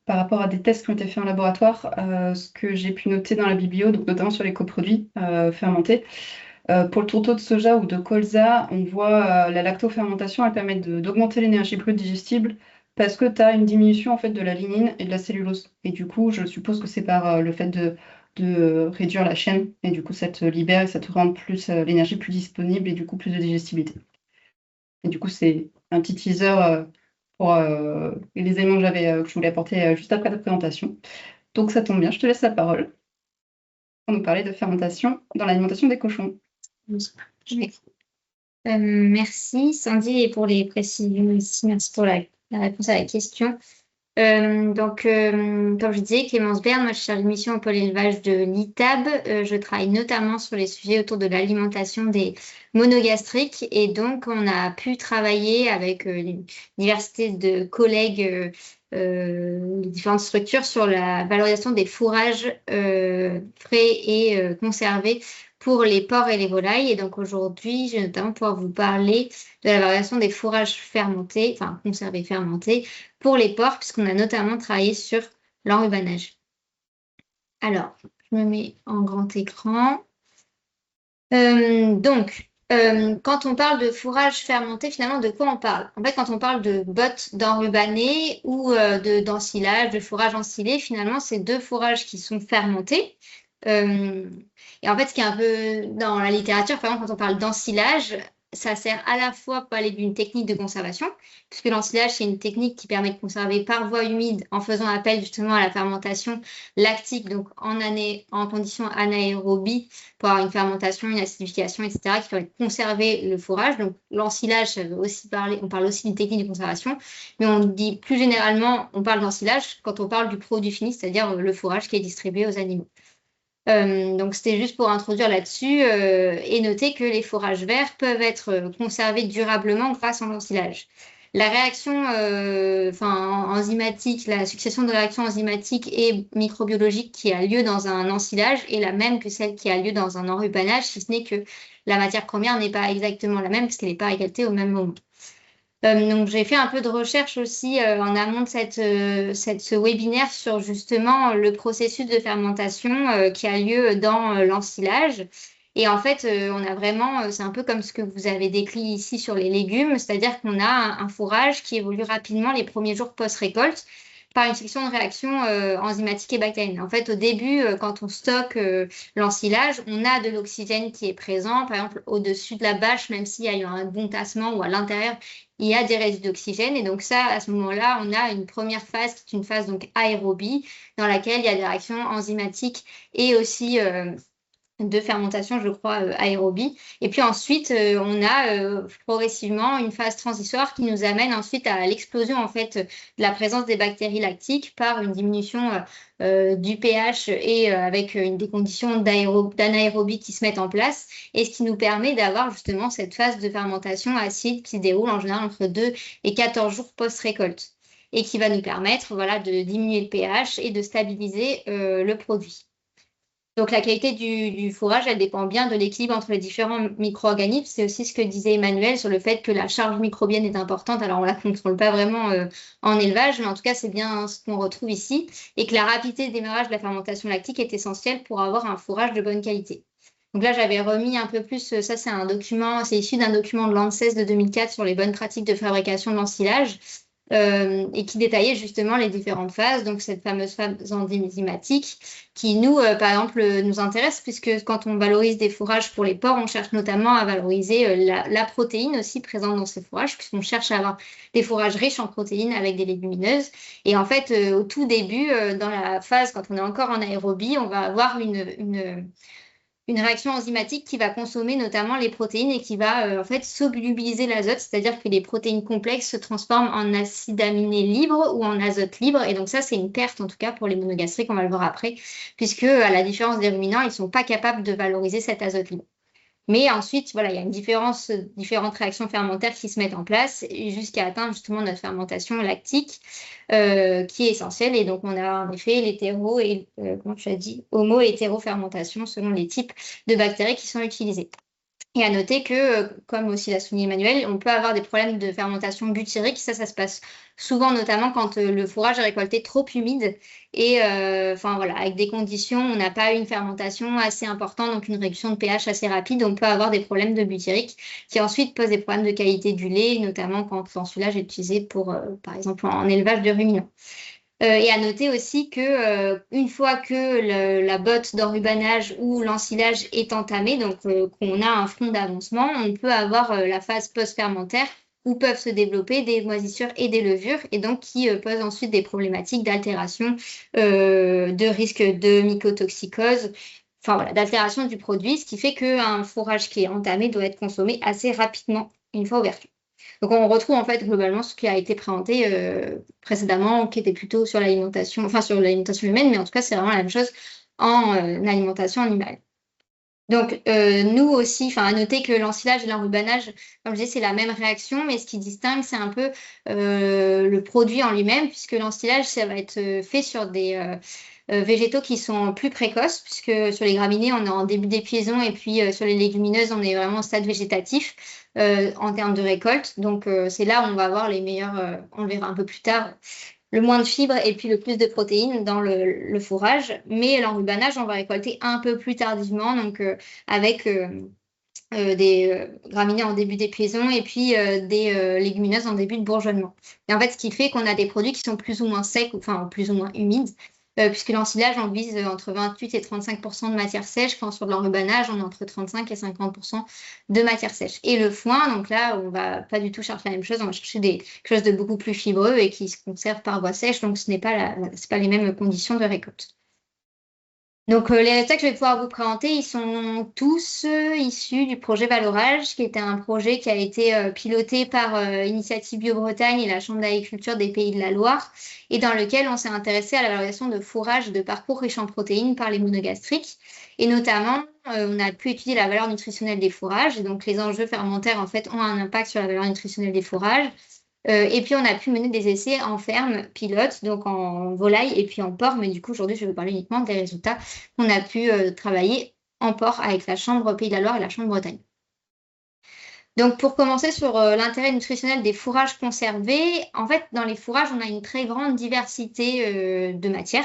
par rapport à des tests qui ont été faits en laboratoire, ce que j'ai pu noter dans la biblio, donc notamment sur les coproduits fermentés. Pour le tourteau de soja ou de colza, on voit la lactofermentation, elle permet d'augmenter l'énergie brute digestible parce que tu as une diminution en fait de la lignine et de la cellulose. Et du coup, je suppose que c'est par le fait de réduire la chaîne, et du coup, ça te libère et ça te rend plus l'énergie plus disponible et du coup plus de digestibilité. Et du coup, c'est un petit teaser pour les éléments que je voulais apporter juste après ta présentation. Donc ça tombe bien, je te laisse la parole pour nous parler de fermentation dans l'alimentation des cochons. Merci Sandy et pour les précisions ici. Merci pour la réponse à la question. Donc, comme je disais, Clémence Berne, moi je suis chargée de mission au pôle élevage de l'ITAB. Je travaille notamment sur les sujets autour de l'alimentation des monogastriques et donc on a pu travailler avec une diversité de collègues, les différentes structures sur la valorisation des fourrages frais et conservés pour les porcs et les volailles. Et donc aujourd'hui, je vais notamment pouvoir vous parler de la valorisation des fourrages fermentés, enfin conservés fermentés, pour les porcs, puisqu'on a notamment travaillé sur l'enrubanage. Alors, je me mets en grand écran. Quand on parle de fourrage fermenté, finalement, de quoi on parle? En fait, quand on parle de bottes d'enrubané ou d'ensilage, de fourrage ensilé, finalement, c'est deux fourrages qui sont fermentés. Et en fait, ce qui est un peu dans la littérature, par exemple, quand on parle d'ensilage, ça sert à la fois pour parler d'une technique de conservation, puisque l'ensilage, c'est une technique qui permet de conserver par voie humide en faisant appel justement à la fermentation lactique, donc en condition anaérobie, pour avoir une fermentation, une acidification, etc., qui permet de conserver le fourrage. Donc l'ensilage, ça veut aussi on parle aussi d'une technique de conservation, mais on dit plus généralement, on parle d'ensilage quand on parle du produit fini, c'est-à-dire le fourrage qui est distribué aux animaux. Donc c'était juste pour introduire là-dessus et noter que les fourrages verts peuvent être conservés durablement grâce à l'ensilage. La réaction enzymatique, la succession de réactions enzymatiques et microbiologiques qui a lieu dans un ensilage est la même que celle qui a lieu dans un enrubanage, si ce n'est que la matière première n'est pas exactement la même parce qu'elle n'est pas récoltée au même moment. Donc j'ai fait un peu de recherche aussi en amont de ce webinaire sur justement le processus de fermentation qui a lieu dans l'ensilage. Et en fait, on a vraiment, c'est un peu comme ce que vous avez décrit ici sur les légumes, c'est-à-dire qu'on a un fourrage qui évolue rapidement les premiers jours post-récolte par une section de réaction enzymatique et bactérienne. En fait, au début, quand on stocke l'ensilage, on a de l'oxygène qui est présent, par exemple au-dessus de la bâche, même s'il y a eu un bon tassement ou à l'intérieur, il y a des résidus d'oxygène. Et donc ça, à ce moment-là, on a une première phase qui est une phase donc aérobie, dans laquelle il y a des réactions enzymatiques et aussi de fermentation, je crois, aérobie. Et puis ensuite, on a progressivement une phase transitoire qui nous amène ensuite à l'explosion en fait de la présence des bactéries lactiques par une diminution du pH et avec des conditions d'anaérobie qui se mettent en place, et ce qui nous permet d'avoir justement cette phase de fermentation acide qui se déroule en général entre 2 et 14 jours post-récolte et qui va nous permettre voilà, de diminuer le pH et de stabiliser le produit. Donc, la qualité du fourrage, elle dépend bien de l'équilibre entre les différents micro-organismes. C'est aussi ce que disait Emmanuel sur le fait que la charge microbienne est importante. Alors, on ne la contrôle pas vraiment en élevage, mais en tout cas, c'est bien ce qu'on retrouve ici. Et que la rapidité de démarrage de la fermentation lactique est essentielle pour avoir un fourrage de bonne qualité. Donc là, j'avais remis un peu plus, ça c'est un document, c'est issu d'un document de l'ANSES de 2004 sur les bonnes pratiques de fabrication de l'ensilage. Et qui détaillait justement les différentes phases, donc cette fameuse phase enzymatique qui nous, par exemple, nous intéresse puisque quand on valorise des fourrages pour les porcs, on cherche notamment à valoriser la protéine aussi présente dans ces fourrages puisqu'on cherche à avoir des fourrages riches en protéines avec des légumineuses. Et en fait, au tout début, dans la phase, quand on est encore en aérobie, on va avoir une réaction enzymatique qui va consommer notamment les protéines et qui va en fait solubiliser l'azote, c'est-à-dire que les protéines complexes se transforment en acides aminés libres ou en azote libre. Et donc ça, c'est une perte en tout cas pour les monogastriques, on va le voir après, puisque à la différence des ruminants, ils ne sont pas capables de valoriser cet azote libre. Mais ensuite, voilà, il y a différentes réactions fermentaires qui se mettent en place jusqu'à atteindre justement notre fermentation lactique, qui est essentielle. Et donc, on a en effet l'hétéro et, comment tu as dit, homo et hétérofermentation selon les types de bactéries qui sont utilisés. Et à noter que, comme aussi l'a souligné Emmanuel, on peut avoir des problèmes de fermentation butyrique. Ça se passe souvent, notamment quand le fourrage est récolté trop humide. Et voilà, avec des conditions, on n'a pas une fermentation assez importante, donc une réduction de pH assez rapide. On peut avoir des problèmes de butyrique qui ensuite posent des problèmes de qualité du lait, notamment quand l'ensilage est utilisé pour, par exemple, en élevage de ruminants. Et à noter aussi que une fois que la botte d'enrubanage ou l'ensilage est entamé, donc qu'on a un front d'avancement, on peut avoir la phase post-fermentaire où peuvent se développer des moisissures et des levures, et donc qui posent ensuite des problématiques d'altération, de risque de mycotoxicose, enfin voilà, d'altération du produit, ce qui fait qu'un fourrage qui est entamé doit être consommé assez rapidement une fois ouverture. Donc, on retrouve en fait globalement ce qui a été présenté précédemment, qui était plutôt sur l'alimentation, enfin sur l'alimentation humaine, mais en tout cas, c'est vraiment la même chose en alimentation animale. Donc, nous aussi, à noter que l'ensilage et l'enrubanage, comme je disais, c'est la même réaction, mais ce qui distingue, c'est un peu le produit en lui-même, puisque l'ensilage, ça va être fait sur des végétaux qui sont plus précoces, puisque sur les graminées, on est en début d'épuisation, et puis sur les légumineuses, on est vraiment au stade végétatif en termes de récolte. Donc, c'est là où on va avoir les meilleurs, on le verra un peu plus tard, le moins de fibres et puis le plus de protéines dans le fourrage. Mais l'enrubanage, on va récolter un peu plus tardivement, donc avec des graminées en début d'épuisation et puis des légumineuses en début de bourgeonnement. Et en fait, ce qui fait qu'on a des produits qui sont plus ou moins secs, enfin plus ou moins humides, puisque l'ensilage, on vise entre 28 et 35% de matière sèche, quand sur l'enrubanage, on est entre 35 et 50% de matière sèche. Et le foin, donc là, on va pas du tout chercher la même chose, on va chercher quelque chose de beaucoup plus fibreux et qui se conserve par voie sèche, donc ce n'est pas c'est pas les mêmes conditions de récolte. Donc, les résultats que je vais pouvoir vous présenter, ils sont tous issus du projet Valorage, qui était un projet qui a été piloté par Initiative Bio-Bretagne et la Chambre d'agriculture des Pays de la Loire, et dans lequel on s'est intéressé à la valorisation de fourrage de parcours riches en protéines par les monogastriques. Et notamment, on a pu étudier la valeur nutritionnelle des fourrages, et donc les enjeux fermentaires, en fait, ont un impact sur la valeur nutritionnelle des fourrages. Et puis, on a pu mener des essais en ferme pilote, donc en volaille et puis en porc. Mais du coup, aujourd'hui, je vais vous parler uniquement des résultats qu'on a pu travailler en porc avec la Chambre Pays de la Loire et la Chambre Bretagne. Donc, pour commencer sur l'intérêt nutritionnel des fourrages conservés, en fait, dans les fourrages, on a une très grande diversité de matières.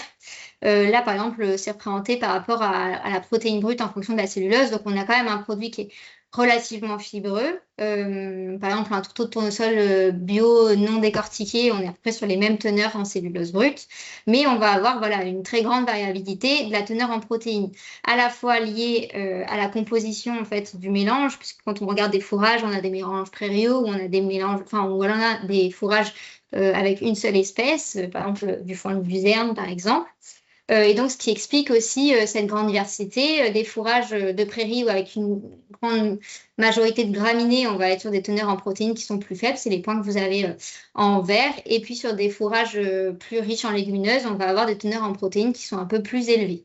Là, par exemple, c'est représenté par rapport à la protéine brute en fonction de la cellulose. Donc, on a quand même un produit qui est relativement fibreux. Par exemple, un tourteau de tournesol bio non décortiqué, on est à peu près sur les mêmes teneurs en cellulose brute, mais on va avoir une très grande variabilité de la teneur en protéines, à la fois liée à la composition en fait du mélange, puisque quand on regarde des fourrages, on a des mélanges prairiaux, ou on a des mélanges, ou on a des fourrages avec une seule espèce, par exemple du foin de luzerne par exemple. Et donc, ce qui explique aussi cette grande diversité des fourrages de prairie où avec une grande majorité de graminées, on va être sur des teneurs en protéines qui sont plus faibles, c'est les points que vous avez en vert. Et puis sur des fourrages plus riches en légumineuses, on va avoir des teneurs en protéines qui sont un peu plus élevées.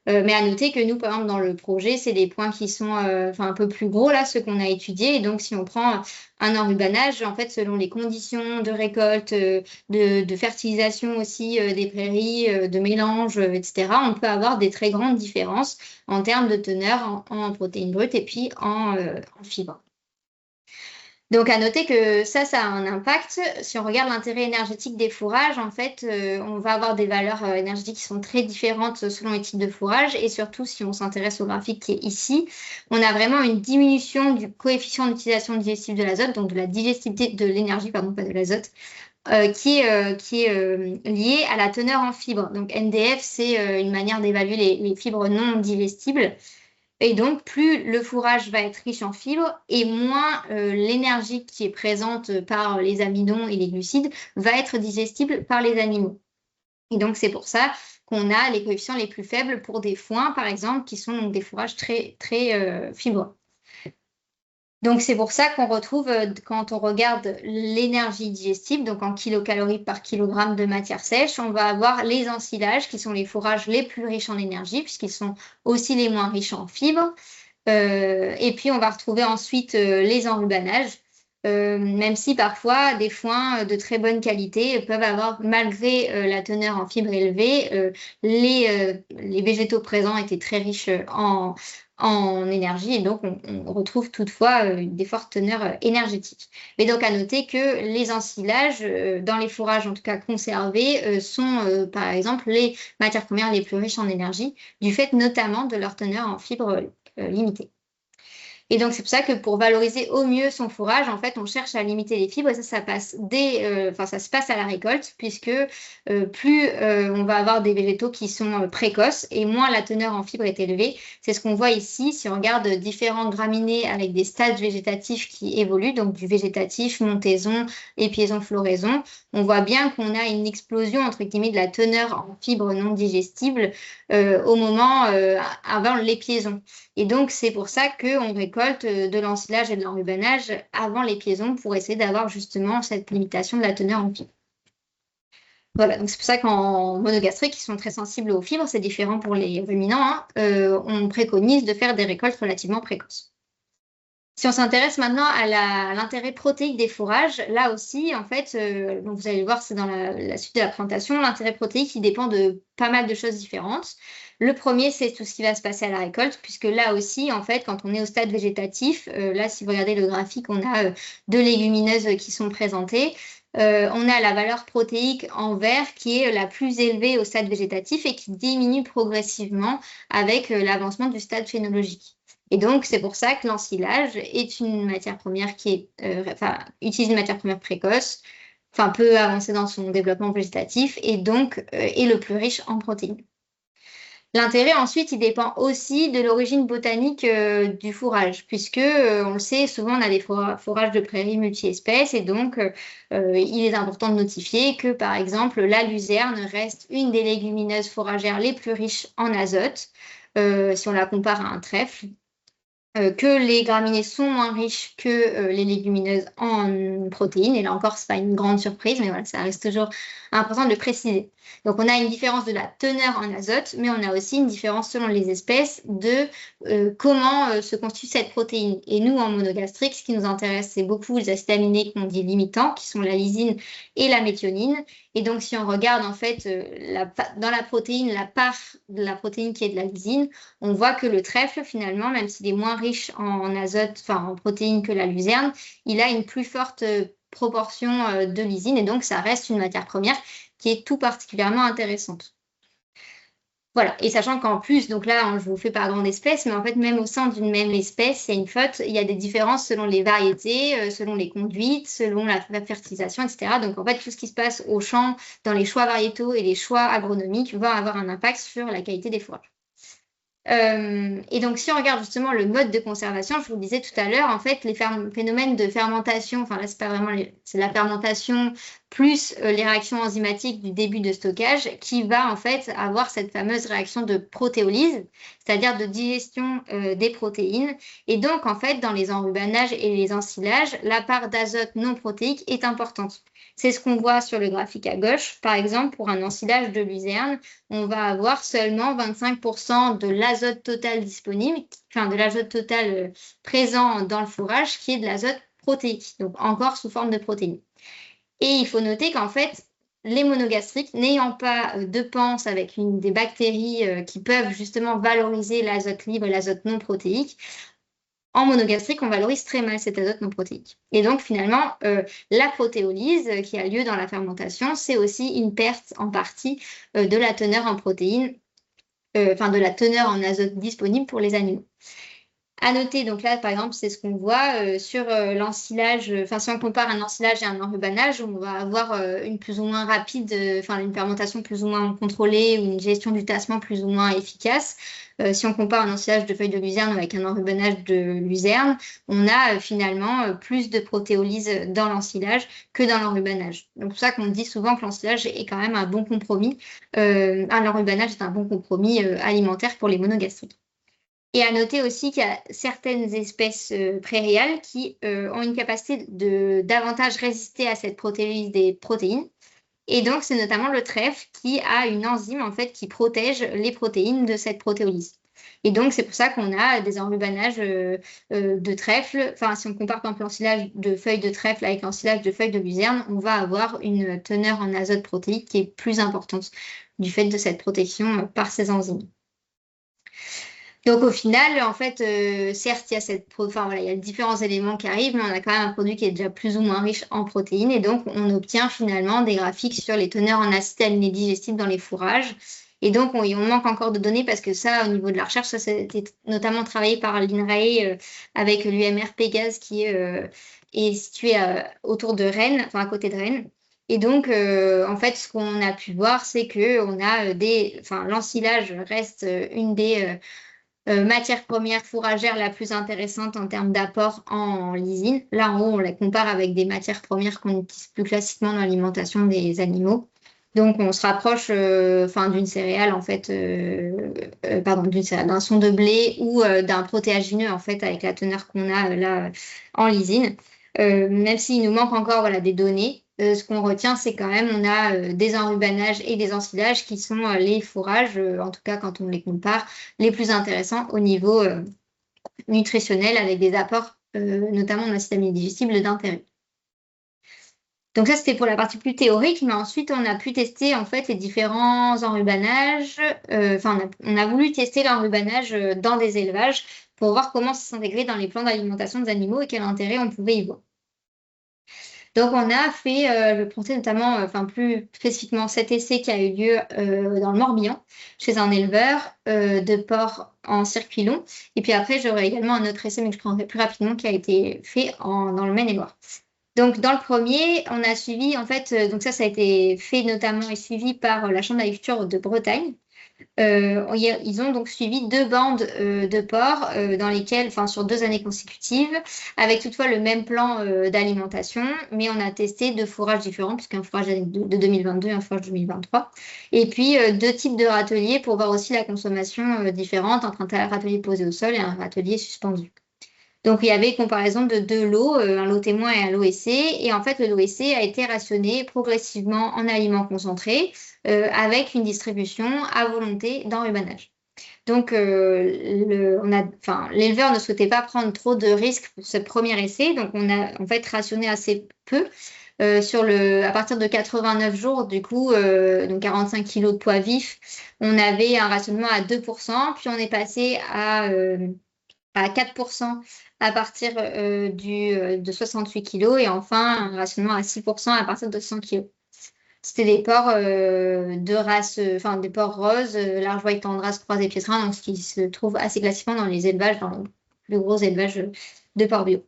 Mais à noter que nous, par exemple, dans le projet, c'est des points qui sont un peu plus gros, là, ceux qu'on a étudiés. Et donc, si on prend un enrubanage, en fait, selon les conditions de récolte, de fertilisation aussi des prairies, de mélange, etc., on peut avoir des très grandes différences en termes de teneur en protéines brutes et puis en fibres. Donc, à noter que ça a un impact. Si on regarde l'intérêt énergétique des fourrages, en fait, on va avoir des valeurs énergétiques qui sont très différentes selon les types de fourrages. Et surtout, si on s'intéresse au graphique qui est ici, on a vraiment une diminution du coefficient d'utilisation digestive de l'azote, donc de la digestibilité de l'énergie, pardon, pas de l'azote, qui est liée à la teneur en fibres. Donc, NDF, c'est une manière d'évaluer les fibres non digestibles. Et donc, plus le fourrage va être riche en fibres et moins l'énergie qui est présente par les amidons et les glucides va être digestible par les animaux. Et donc, c'est pour ça qu'on a les coefficients les plus faibles pour des foins, par exemple, qui sont donc des fourrages très, très fibreux. Donc, c'est pour ça qu'on retrouve, quand on regarde l'énergie digestive, donc en kilocalories par kilogramme de matière sèche, on va avoir les ensilages, qui sont les fourrages les plus riches en énergie, puisqu'ils sont aussi les moins riches en fibres. Et puis, on va retrouver ensuite les enrubanages, même si parfois des foins de très bonne qualité peuvent avoir, malgré la teneur en fibres élevée, les végétaux présents étaient très riches en énergie et donc on retrouve toutefois des fortes teneurs énergétiques. Mais donc à noter que les ensilages, dans les fourrages en tout cas conservés, sont par exemple les matières premières les plus riches en énergie, du fait notamment de leur teneur en fibres limitée. Et donc, c'est pour ça que pour valoriser au mieux son fourrage, en fait, on cherche à limiter les fibres. Et ça passe ça se passe à la récolte, puisque plus on va avoir des végétaux qui sont précoces et moins la teneur en fibres est élevée. C'est ce qu'on voit ici. Si on regarde différents graminées avec des stades végétatifs qui évoluent, donc du végétatif, montaison, épiaison, floraison, on voit bien qu'on a une explosion, entre guillemets, de la teneur en fibres non digestibles au moment avant l'épiaison. Et donc, c'est pour ça qu'on récolte de l'ensilage et de l'enrubanage avant l'épiaison pour essayer d'avoir justement cette limitation de la teneur en fibres. Voilà, donc c'est pour ça qu'en monogastrique, qui sont très sensibles aux fibres, c'est différent pour les ruminants, on préconise de faire des récoltes relativement précoces. Si on s'intéresse maintenant à l'intérêt protéique des fourrages, là aussi, en fait, donc vous allez le voir, c'est dans la suite de la présentation, l'intérêt protéique, il dépend de pas mal de choses différentes. Le premier, c'est tout ce qui va se passer à la récolte, puisque là aussi, en fait, quand on est au stade végétatif, là, si vous regardez le graphique, on a deux légumineuses qui sont présentées. On a la valeur protéique en vert qui est la plus élevée au stade végétatif et qui diminue progressivement avec l'avancement du stade phénologique. Et donc, c'est pour ça que l'ensilage est une matière première qui utilise une matière première précoce, peu avancée dans son développement végétatif et donc est le plus riche en protéines. L'intérêt, ensuite, il dépend aussi de l'origine botanique du fourrage, puisque, on le sait, souvent on a des fourrages de prairies multi-espèces, et donc il est important de notifier que, par exemple, la luzerne reste une des légumineuses fourragères les plus riches en azote, si on la compare à un trèfle. Que les graminées sont moins riches que les légumineuses en protéines. Et là encore, ce n'est pas une grande surprise, mais voilà, ça reste toujours important de le préciser. Donc, on a une différence de la teneur en azote, mais on a aussi une différence selon les espèces de comment se constitue cette protéine. Et nous, en monogastrique, ce qui nous intéresse, c'est beaucoup les acides aminés qu'on dit limitants, qui sont la lysine et la méthionine. Et donc, si on regarde en fait dans la protéine, la part de la protéine qui est de la lysine, on voit que le trèfle, finalement, même s'il est moins riche en azote, en protéines que la luzerne, il a une plus forte proportion de lysine et donc ça reste une matière première qui est tout particulièrement intéressante. Voilà, et sachant qu'en plus, donc là, je vous fais par grande espèce, mais en fait, même au sein d'une même espèce, il y a une faute, il y a des différences selon les variétés, selon les conduites, selon la fertilisation, etc. Donc, en fait, tout ce qui se passe au champ, dans les choix variétaux et les choix agronomiques, va avoir un impact sur la qualité des fourrages. Et donc, si on regarde justement le mode de conservation, je vous le disais tout à l'heure, en fait, les phénomènes de fermentation, là, c'est pas vraiment c'est la fermentation plus les réactions enzymatiques du début de stockage qui va en fait avoir cette fameuse réaction de protéolyse, c'est-à-dire de digestion des protéines. Et donc, en fait, dans les enrubanages et les ensilages, la part d'azote non protéique est importante. C'est ce qu'on voit sur le graphique à gauche. Par exemple, pour un ensilage de luzerne, on va avoir seulement 25% de l'azote total disponible, de l'azote total présent dans le fourrage, qui est de l'azote protéique, donc encore sous forme de protéines. Et il faut noter qu'en fait, les monogastriques, n'ayant pas de panse avec des bactéries qui peuvent justement valoriser l'azote libre et l'azote non protéique, en monogastrique, on valorise très mal cet azote non protéique. Et donc, finalement, la protéolyse qui a lieu dans la fermentation, c'est aussi une perte en partie de la teneur en protéines, de la teneur en azote disponible pour les animaux. À noter, donc là, par exemple, c'est ce qu'on voit sur l'ensilage, si on compare un ensilage et un enrubanage, on va avoir une plus ou moins rapide, une fermentation plus ou moins contrôlée ou une gestion du tassement plus ou moins efficace. Si on compare un ensilage de feuilles de luzerne avec un enrubanage de luzerne, on a finalement plus de protéolyse dans l'ensilage que dans l'enrubanage. Donc, c'est pour ça qu'on dit souvent que l'ensilage est quand même un bon compromis. L'enrubanage est un bon compromis alimentaire pour les monogastriques. Et à noter aussi qu'il y a certaines espèces prairiales qui ont une capacité de davantage résister à cette protéolyse des protéines. Et donc, c'est notamment le trèfle qui a une enzyme en fait qui protège les protéines de cette protéolyse. Et donc, c'est pour ça qu'on a des enrubanages de trèfle. Enfin, si on compare par exemple l'ensilage de feuilles de trèfle avec l'ensilage de feuilles de luzerne, on va avoir une teneur en azote protéique qui est plus importante du fait de cette protection par ces enzymes. Donc au final, en fait, certes, il y a il y a différents éléments qui arrivent, mais on a quand même un produit qui est déjà plus ou moins riche en protéines, et donc on obtient finalement des graphiques sur les teneurs en acides aminés digestibles dans les fourrages. Et donc on manque encore de données parce que ça, au niveau de la recherche, ça c'était notamment travaillé par l'INRAE avec l'UMR Pégase qui est situé autour de Rennes, enfin à côté de Rennes. Et donc, en fait, ce qu'on a pu voir, c'est que l'ensilage reste une des matière première fourragère la plus intéressante en termes d'apport en lysine. Là, en haut, on la compare avec des matières premières qu'on utilise plus classiquement dans l'alimentation des animaux. Donc, on se rapproche d'une céréale, en fait, d'un son de blé ou d'un protéagineux, en fait, avec la teneur qu'on a là en lysine. Même s'il nous manque encore des données, ce qu'on retient, c'est quand même on a des enrubanages et des ensilages qui sont les fourrages, en tout cas quand on les compare, les plus intéressants au niveau nutritionnel avec des apports notamment en acides aminés digestibles d'intérêt. Donc ça, c'était pour la partie plus théorique, mais ensuite, on a pu tester en fait les différents enrubanages. On a voulu tester l'enrubanage dans des élevages pour voir comment ça s'intégrait dans les plans d'alimentation des animaux et quel intérêt on pouvait y voir. Donc, on a fait, je vais présenter notamment, plus spécifiquement, cet essai qui a eu lieu dans le Morbihan, chez un éleveur de porcs en circuit long. Et puis après, j'aurai également un autre essai, mais que je présenterai plus rapidement, qui a été fait dans le Maine-et-Loire. Donc, dans le premier, on a suivi, en fait, donc ça a été fait notamment et suivi par la Chambre d'agriculture de Bretagne. Ils ont donc suivi 2 bandes de porcs dans lesquelles, sur 2 années consécutives, avec toutefois le même plan d'alimentation, mais on a testé 2 fourrages différents, puisqu'un fourrage de 2022 et un fourrage de 2023. Et puis 2 types de râteliers pour voir aussi la consommation différente entre un râtelier posé au sol et un râtelier suspendu. Donc, il y avait comparaison de 2 lots, un lot témoin et un lot essai. Et en fait, le lot essai a été rationné progressivement en aliments concentrés avec une distribution à volonté d'enrubanage. Donc, l'éleveur ne souhaitait pas prendre trop de risques pour ce premier essai. Donc, on a en fait rationné assez peu. À partir de 89 jours, du coup, donc 45 kg de poids vif, on avait un rationnement à 2%, puis on est passé à 4% à partir de 68 kg et enfin un rationnement à 6% à partir de 100 kg. C'était des porcs de race, des porcs roses, large white tendras, croisés piétrins, donc ce qui se trouve assez classiquement dans les élevages, dans les plus gros élevages de porcs bio.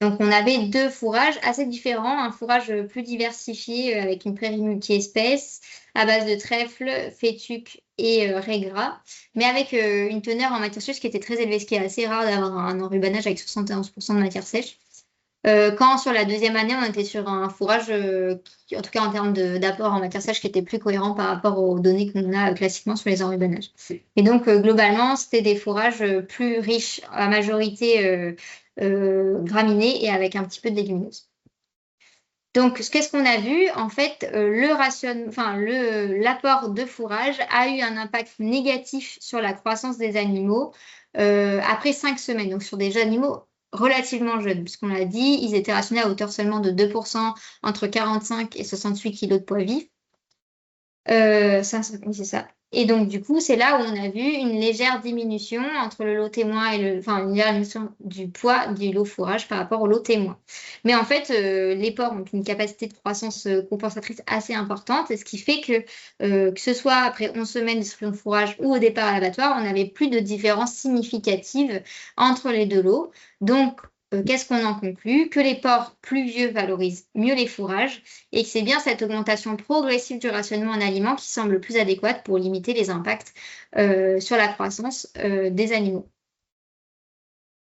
Donc, on avait 2 fourrages assez différents, un fourrage plus diversifié avec une prairie multi-espèces à base de trèfle, fétuque et raies gras, mais avec une teneur en matière sèche qui était très élevée, ce qui est assez rare d'avoir un enrubanage avec 71% de matière sèche. Quand sur la 2e année, on était sur un fourrage qui, en tout cas en termes d'apport en matière sèche, qui était plus cohérent par rapport aux données qu'on a classiquement sur les enrubanages. Et donc, globalement, c'était des fourrages plus riches, à majorité graminées et avec un petit peu de légumineuses. Donc, qu'est-ce qu'on a vu? En fait, l'apport de fourrage a eu un impact négatif sur la croissance des animaux après 5 semaines, donc sur des animaux relativement jeunes, puisqu'on l'a dit, ils étaient rationnés à hauteur seulement de 2% entre 45 et 68 kg de poids vif. Oui, c'est ça. Et donc, du coup, c'est là où on a vu une légère diminution entre le lot témoin et une légère diminution du poids du lot fourrage par rapport au lot témoin. Mais en fait, les porcs ont une capacité de croissance compensatrice assez importante, ce qui fait que ce soit après 11 semaines de distribution de fourrage ou au départ à l'abattoir, on n'avait plus de différence significative entre les 2 lots. Donc, qu'est-ce qu'on en conclut? Que les porcs plus vieux valorisent mieux les fourrages et que c'est bien cette augmentation progressive du rationnement en aliments qui semble le plus adéquate pour limiter les impacts sur la croissance des animaux.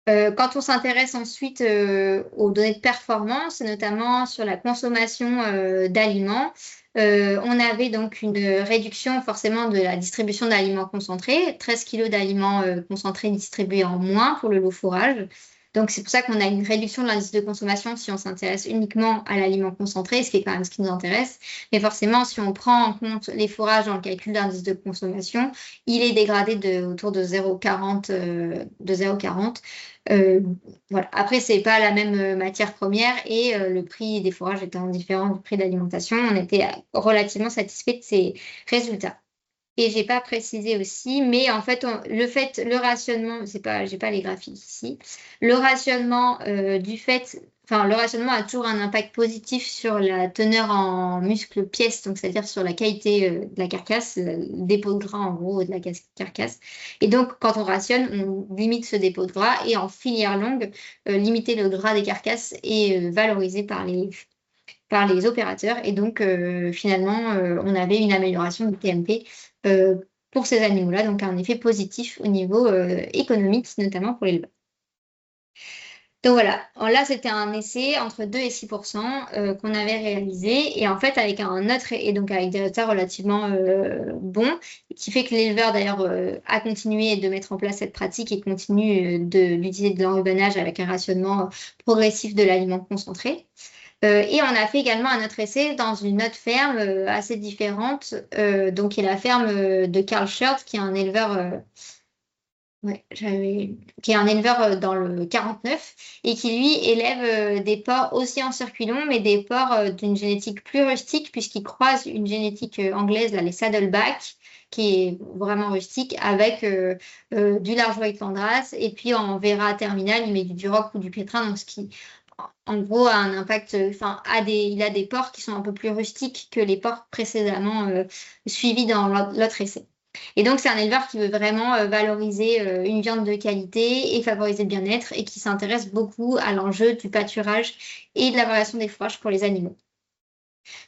Quand on s'intéresse ensuite aux données de performance, notamment sur la consommation d'aliments, on avait donc une réduction forcément de la distribution d'aliments concentrés, 13 kg d'aliments concentrés distribués en moins pour le lot fourrage. Donc, c'est pour ça qu'on a une réduction de l'indice de consommation si on s'intéresse uniquement à l'aliment concentré, ce qui est quand même ce qui nous intéresse. Mais forcément, si on prend en compte les fourrages dans le calcul d'indice de consommation, il est dégradé autour de 0,40. Voilà. Après, c'est pas la même matière première et le prix des fourrages étant différent du prix d'alimentation, on était relativement satisfait de ces résultats. Et j'ai pas précisé aussi, mais en fait, le rationnement, j'ai pas les graphiques ici. Le rationnement le rationnement a toujours un impact positif sur la teneur en muscles pièces, donc c'est-à-dire sur la qualité de la carcasse, le dépôt de gras en gros de la carcasse. Et donc, quand on rationne, on limite ce dépôt de gras et en filière longue, limiter le gras des carcasses est valorisé par les opérateurs. Et donc, finalement, on avait une amélioration du TMP pour ces animaux-là, donc un effet positif au niveau économique, notamment pour l'élevage. Donc voilà, alors là c'était un essai entre 2 et 6% qu'on avait réalisé et en fait avec un autre et donc avec des résultats relativement bons, qui fait que l'éleveur d'ailleurs a continué de mettre en place cette pratique et continue d'utiliser de l'enrubanage avec un rationnement progressif de l'aliment concentré. Et on a fait également un autre essai dans une autre ferme assez différente, donc qui est la ferme de Karl Schurz, qui est un éleveur, qui est un éleveur dans le 49 et qui lui élève des porcs aussi en circuit long, mais des porcs d'une génétique plus rustique puisqu'il croise une génétique anglaise, là, les Saddleback, qui est vraiment rustique, avec du large white landrace et puis en Vera terminal, il met du Duroc ou du Pétrin, donc ce qui en gros, a un impact, il a des porcs qui sont un peu plus rustiques que les porcs précédemment suivis dans l'autre essai. Et donc, c'est un éleveur qui veut vraiment valoriser une viande de qualité et favoriser le bien-être et qui s'intéresse beaucoup à l'enjeu du pâturage et de la variation des fourrages pour les animaux.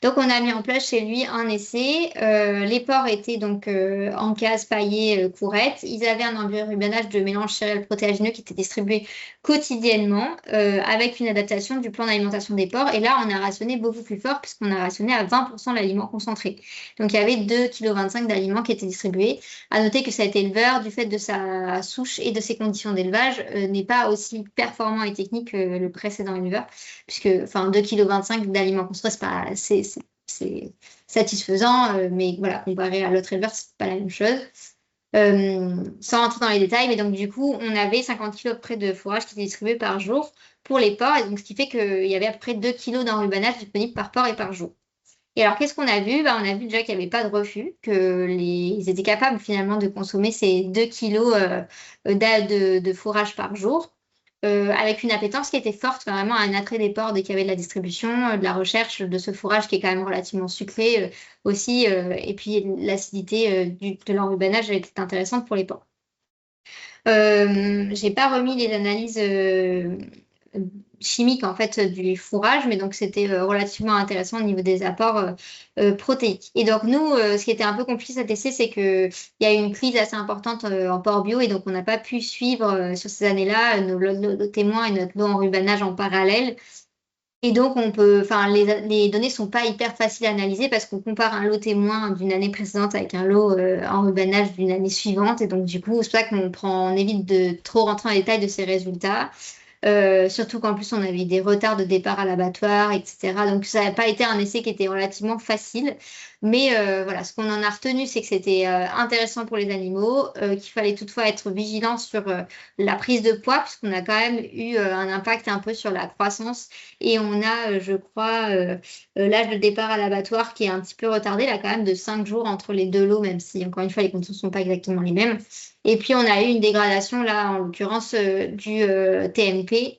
Donc, on a mis en place chez lui un essai. Les porcs étaient donc en case paillée courette. Ils avaient un enrubannage de mélange céréales protéagineux qui était distribué quotidiennement avec une adaptation du plan d'alimentation des porcs. Et là, on a rationné beaucoup plus fort puisqu'on a rationné à 20% l'aliment concentré. Donc, il y avait 2,25 kg d'aliments qui étaient distribués. À noter que cet éleveur, du fait de sa souche et de ses conditions d'élevage, n'est pas aussi performant et technique que le précédent éleveur, puisque 2,25 kg d'aliments concentrés, c'est satisfaisant, mais voilà, comparé à l'autre éleveur, c'est pas la même chose. Sans rentrer dans les détails, mais donc du coup, on avait 50 kg près de fourrage qui étaient distribués par jour pour les porcs, et donc ce qui fait qu'il y avait à peu près 2 kg d'enrubanage disponible par porc et par jour. Et alors, qu'est-ce qu'on a vu? On a vu déjà qu'il n'y avait pas de refus, qu'ils étaient capables finalement de consommer ces 2 kg de fourrage par jour. Avec une appétence qui était forte, vraiment un attrait des porcs dès qu'il y avait de la distribution, de la recherche de ce fourrage qui est quand même relativement sucré aussi, et puis l'acidité de l'enrubanage était intéressante pour les porcs. J'ai pas remis les analyses chimiques en fait du fourrage, mais donc c'était relativement intéressant au niveau des apports protéiques. Et donc nous, ce qui était un peu compliqué cet essai, c'est que il y a eu une crise assez importante en porc bio et donc on n'a pas pu suivre sur ces années-là nos témoins et notre lot en rubanage en parallèle. Et donc les données sont pas hyper faciles à analyser parce qu'on compare un lot témoin d'une année précédente avec un lot en rubanage d'une année suivante. Et donc du coup, c'est pour ça on évite de trop rentrer en détail de ces résultats. Surtout qu'en plus on avait des retards de départ à l'abattoir, etc. Donc ça n'a pas été un essai qui était relativement facile. Mais voilà, ce qu'on en a retenu, c'est que c'était intéressant pour les animaux, qu'il fallait toutefois être vigilant sur la prise de poids, puisqu'on a quand même eu un impact un peu sur la croissance. Et on a, je crois, l'âge de départ à l'abattoir qui est un petit peu retardé, là quand même de 5 jours entre les deux lots, même si encore une fois les conditions ne sont pas exactement les mêmes. Et puis on a eu une dégradation, là en l'occurrence, du TMP,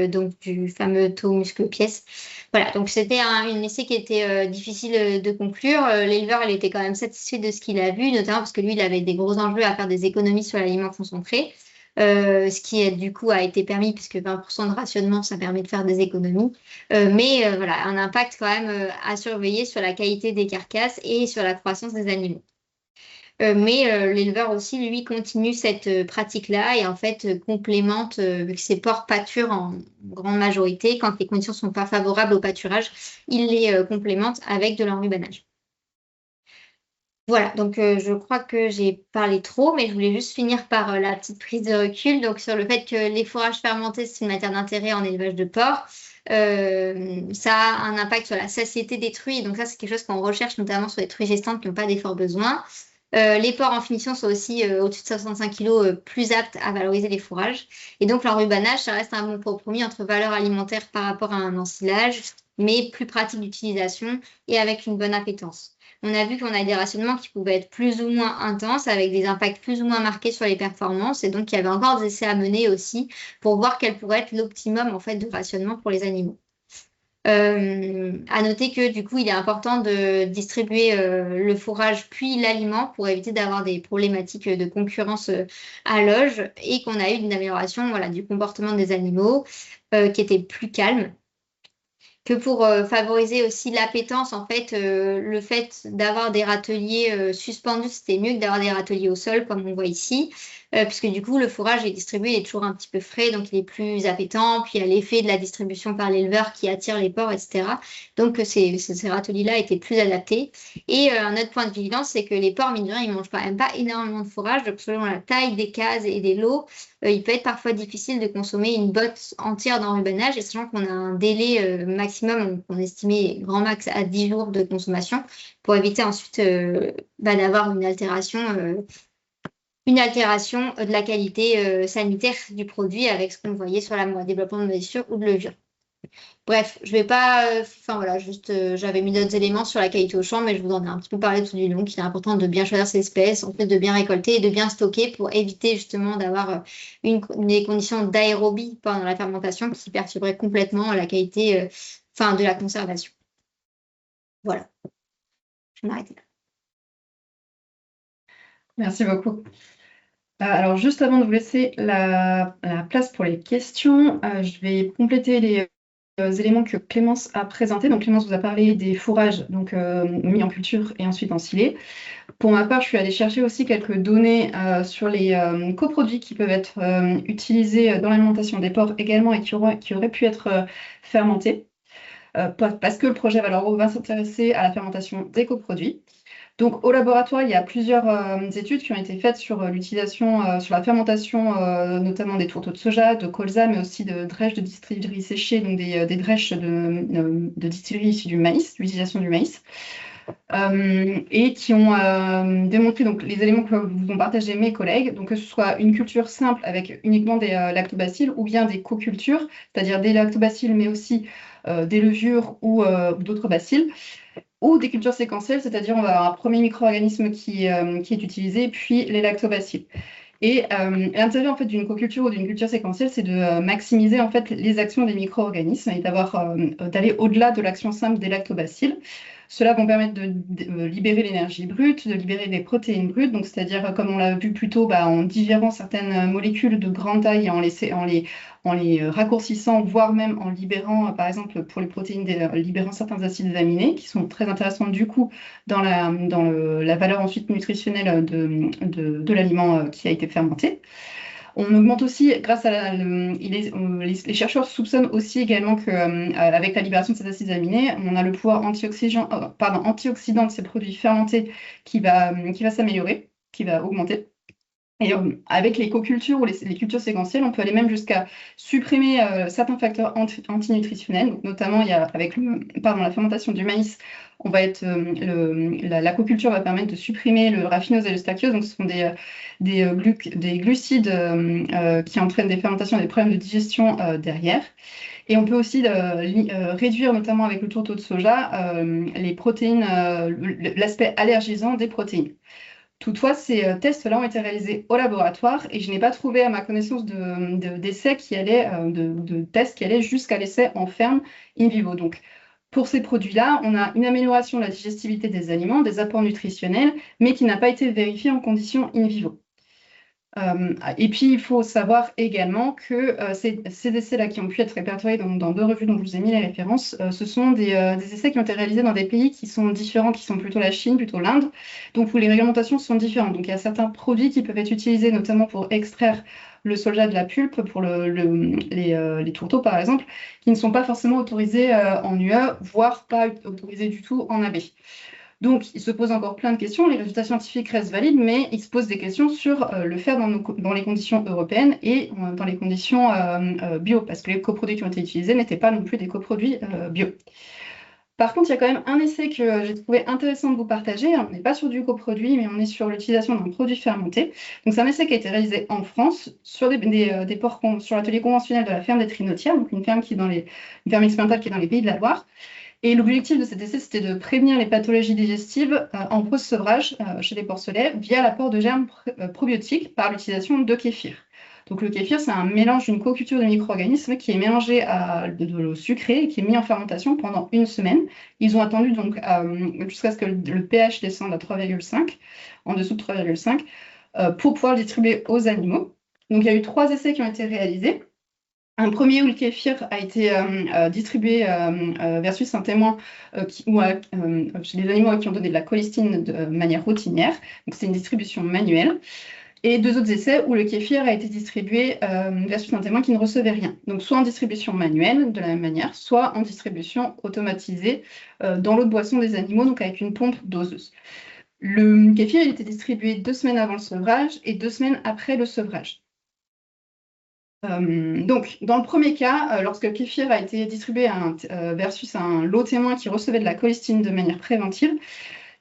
donc du fameux taux muscle-pièce. Voilà, donc c'était un essai qui était difficile de conclure. L'éleveur, il était quand même satisfait de ce qu'il a vu, notamment parce que lui, il avait des gros enjeux à faire des économies sur l'aliment concentré, ce qui du coup a été permis puisque 20% de rationnement, ça permet de faire des économies. Mais voilà, un impact quand même à surveiller sur la qualité des carcasses et sur la croissance des animaux. Mais l'éleveur aussi, lui, continue cette pratique-là et en fait complémente, vu que ses porcs pâturent en grande majorité, quand les conditions ne sont pas favorables au pâturage, il les complémente avec de l'enrubanage. Voilà, donc je crois que j'ai parlé trop, mais je voulais juste finir par la petite prise de recul. Donc sur le fait que les fourrages fermentés, c'est une matière d'intérêt en élevage de porc. Ça a un impact sur la satiété des truies. Donc ça, c'est quelque chose qu'on recherche notamment sur les truies gestantes qui n'ont pas des forts besoins. Les porcs en finition sont aussi au-dessus de 65 kg plus aptes à valoriser les fourrages. Et donc l'enrubanage, ça reste un bon compromis entre valeur alimentaire par rapport à un ensilage, mais plus pratique d'utilisation et avec une bonne appétence. On a vu qu'on a des rationnements qui pouvaient être plus ou moins intenses, avec des impacts plus ou moins marqués sur les performances, et donc il y avait encore des essais à mener aussi pour voir quel pourrait être l'optimum en fait de rationnement pour les animaux. À noter que du coup, il est important de distribuer le fourrage puis l'aliment pour éviter d'avoir des problématiques de concurrence à l'auge et qu'on a eu une amélioration voilà, du comportement des animaux qui était plus calme. Que pour favoriser aussi l'appétence, en fait, le fait d'avoir des râteliers suspendus, c'était mieux que d'avoir des râteliers au sol, comme on voit ici, puisque du coup, le fourrage est distribué, il est toujours un petit peu frais, donc il est plus appétant, puis il y a l'effet de la distribution par l'éleveur qui attire les porcs, etc. Donc, ces râteliers-là étaient plus adaptés. Et un autre point de vigilance, c'est que les porcs, mine de rien, ils mangent quand même pas énormément de fourrage, donc selon la taille des cases et des lots, il peut être parfois difficile de consommer une botte entière d'enrubanage, et sachant qu'on a un délai maximum, on estimait grand max à 10 jours de consommation, pour éviter ensuite d'avoir une altération de la qualité sanitaire du produit avec ce qu'on voyait sur la développement de moisissure ou de levure. Bref, je vais pas. Enfin voilà, juste j'avais mis d'autres éléments sur la qualité au champ, mais je vous en ai un petit peu parlé tout du long, qu'il est important de bien choisir ses espèces, en fait de bien récolter et de bien stocker pour éviter justement d'avoir des conditions d'aérobie pendant la fermentation qui perturberaient complètement la qualité enfin, de la conservation. Voilà, je vais m'arrêter là. Merci beaucoup. Alors, juste avant de vous laisser la place pour les questions, je vais compléter les éléments que Clémence a présentés. Donc, Clémence vous a parlé des fourrages donc, mis en culture et ensuite ensilés. Pour ma part, je suis allée chercher aussi quelques données sur les coproduits qui peuvent être utilisés dans l'alimentation des porcs également et qui auraient pu être fermentés. Parce que le projet Valoro va s'intéresser à la fermentation des coproduits. Donc, au laboratoire, il y a plusieurs études qui ont été faites sur l'utilisation, sur la fermentation, notamment des tourteaux de soja, de colza, mais aussi de drèches de distillerie séchées, donc des drèches de distillerie issues du maïs, l'utilisation du maïs, et qui ont démontré donc, les éléments que vous ont partagé mes collègues, donc que ce soit une culture simple avec uniquement des lactobacilles ou bien des co-cultures, c'est-à-dire des lactobacilles, mais aussi des levures ou d'autres bacilles, ou des cultures séquentielles, c'est-à-dire on va avoir un premier micro-organisme qui est utilisé, puis les lactobacilles. Et l'intérêt en fait d'une co-culture ou d'une culture séquentielle, c'est de maximiser en fait les actions des micro-organismes et d'aller au-delà de l'action simple des lactobacilles. Cela va permettre de libérer l'énergie brute, de libérer des protéines brutes, donc c'est-à-dire comme on l'a vu plus tôt, en digérant certaines molécules de grande taille et en les raccourcissant, voire même en libérant, par exemple pour les protéines, libérant certains acides aminés qui sont très intéressants du coup dans la valeur ensuite nutritionnelle de l'aliment qui a été fermenté. On augmente aussi, grâce à les chercheurs soupçonnent aussi également qu'avec la libération de ces acides aminés, on a le pouvoir antioxydant de ces produits fermentés qui va s'améliorer, qui va augmenter. Et avec les co-cultures ou les cultures séquentielles, on peut aller même jusqu'à supprimer certains facteurs antinutritionnels. Donc, notamment, avec la fermentation du maïs, on va être, la co-culture va permettre de supprimer le raffinose et le stachyose. Donc, ce sont des glucides qui entraînent des fermentations et des problèmes de digestion derrière. Et on peut aussi réduire, notamment avec le tourteau de soja, les protéines, l'aspect allergisant des protéines. Toutefois, ces tests-là ont été réalisés au laboratoire et je n'ai pas trouvé à ma connaissance d'essais de tests qui allaient jusqu'à l'essai en ferme in vivo. Donc, pour ces produits-là, on a une amélioration de la digestivité des aliments, des apports nutritionnels, mais qui n'a pas été vérifiée en conditions in vivo. Et puis, il faut savoir également que ces essais-là qui ont pu être répertoriés dans deux revues dont je vous ai mis les références, ce sont des essais qui ont été réalisés dans des pays qui sont différents, qui sont plutôt la Chine, plutôt l'Inde, donc où les réglementations sont différentes. Donc, il y a certains produits qui peuvent être utilisés notamment pour extraire le soja de la pulpe, pour les tourteaux par exemple, qui ne sont pas forcément autorisés en UE, voire pas autorisés du tout en AB. Donc, il se pose encore plein de questions. Les résultats scientifiques restent valides, mais il se pose des questions sur le faire dans les conditions européennes et dans les conditions bio, parce que les coproduits qui ont été utilisés n'étaient pas non plus des coproduits bio. Par contre, il y a quand même un essai que j'ai trouvé intéressant de vous partager. On n'est pas sur du coproduit, mais on est sur l'utilisation d'un produit fermenté. Donc, c'est un essai qui a été réalisé en France sur des porcs, sur l'atelier conventionnel de la ferme des Trinotières, donc une ferme une ferme expérimentale qui est dans les Pays de la Loire. Et l'objectif de cet essai, c'était de prévenir les pathologies digestives en post-sevrage chez les porcelets via l'apport de germes probiotiques par l'utilisation de kéfir. Donc le kéfir, c'est un mélange d'une co-culture de micro-organismes qui est mélangé à de l'eau sucrée et qui est mis en fermentation pendant 1 semaine. Ils ont attendu donc jusqu'à ce que le pH descende à 3,5, en dessous de 3,5, pour pouvoir le distribuer aux animaux. Donc il y a eu 3 essais qui ont été réalisés. Un premier où le kéfir a été distribué versus un témoin chez les animaux qui ont donné de la colistine de manière routinière. Donc c'est une distribution manuelle. Et 2 autres essais où le kéfir a été distribué versus un témoin qui ne recevait rien. Donc soit en distribution manuelle, de la même manière, soit en distribution automatisée dans l'eau de boisson des animaux, donc avec une pompe doseuse. Le kéfir, il était distribué 2 semaines avant le sevrage et 2 semaines après le sevrage. Donc, dans le premier cas, lorsque le kéfir a été distribué versus un lot témoin qui recevait de la colistine de manière préventive,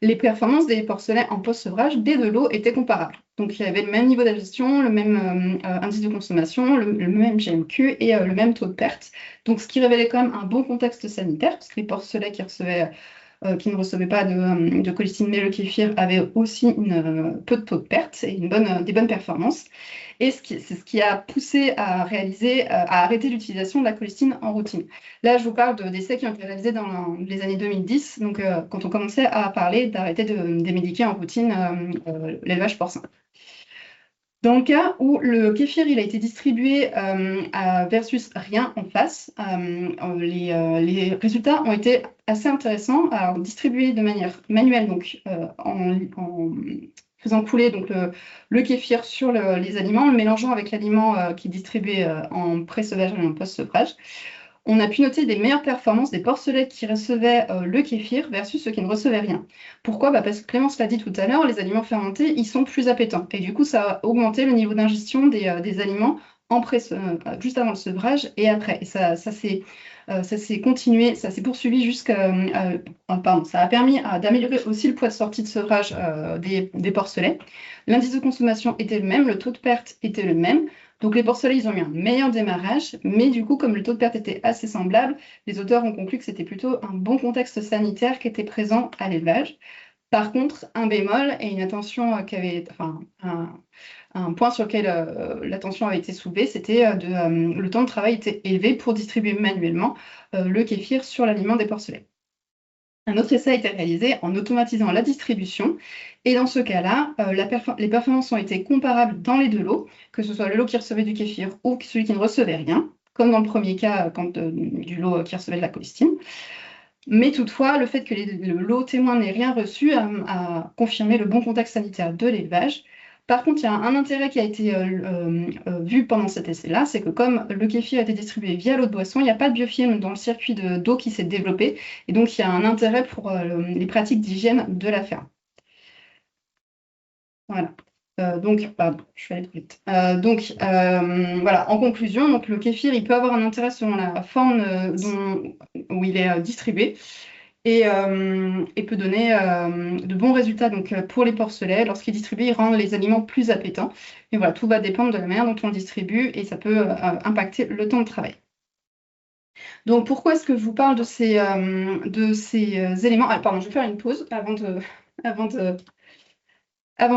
les performances des porcelets en post-sevrage dès de l'eau étaient comparables. Donc, il y avait le même niveau d'adgestion, le même indice de consommation, le même GMQ et le même taux de perte. Donc, ce qui révélait quand même un bon contexte sanitaire, parce que les porcelets qui ne recevaient pas de colistine, mais le kéfir avait aussi peu de taux de perte et des bonnes performances. Et c'est ce qui a poussé à arrêter l'utilisation de la colistine en routine. Là, je vous parle d'essais qui ont été réalisés dans les années 2010, donc quand on commençait à parler d'arrêter des médicaments en routine l'élevage porcin. Dans le cas où le kéfir il a été distribué versus rien en face, les résultats ont été assez intéressants. Alors, distribué de manière manuelle, donc en faisant couler donc, le kéfir sur les aliments, le mélangeant avec l'aliment qui est distribué en pré-sevrage et en post-sevrage. On a pu noter des meilleures performances des porcelets qui recevaient le kéfir versus ceux qui ne recevaient rien. Pourquoi? Parce que Clémence l'a dit tout à l'heure, les aliments fermentés, ils sont plus appétants. Et du coup, ça a augmenté le niveau d'ingestion des aliments juste avant le sevrage et après. Et ça s'est continué, ça s'est poursuivi jusqu'à... ça a permis d'améliorer aussi le poids de sortie de sevrage des porcelets. L'indice de consommation était le même, le taux de perte était le même. Donc les porcelets, ils ont eu un meilleur démarrage, mais du coup, comme le taux de perte était assez semblable, les auteurs ont conclu que c'était plutôt un bon contexte sanitaire qui était présent à l'élevage. Par contre, un bémol et une attention un point sur lequel l'attention avait été soulevée, c'était le temps de travail était élevé pour distribuer manuellement le kéfir sur l'aliment des porcelets. Un autre essai a été réalisé en automatisant la distribution. Et dans ce cas-là, les performances ont été comparables dans les 2 lots, que ce soit le lot qui recevait du kéfir ou celui qui ne recevait rien, comme dans le premier cas du lot qui recevait de la colistine. Mais toutefois, le fait que le lot témoin n'ait rien reçu a confirmé le bon contexte sanitaire de l'élevage. Par contre, il y a un intérêt qui a été vu pendant cet essai-là, c'est que comme le kéfir a été distribué via l'eau de boisson, il n'y a pas de biofilm dans le circuit d'eau qui s'est développé, et donc il y a un intérêt pour les pratiques d'hygiène de la ferme. Voilà. Donc, pardon, je vais aller trop vite. Voilà, en conclusion, donc, le kéfir, il peut avoir un intérêt selon la forme où il est distribué et peut donner de bons résultats donc, pour les porcelets. Lorsqu'il est distribué, il rend les aliments plus appétants. Et voilà, tout va dépendre de la manière dont on le distribue et ça peut impacter le temps de travail. Donc, pourquoi est-ce que je vous parle de ces éléments? Ah, pardon, je vais faire une pause avant de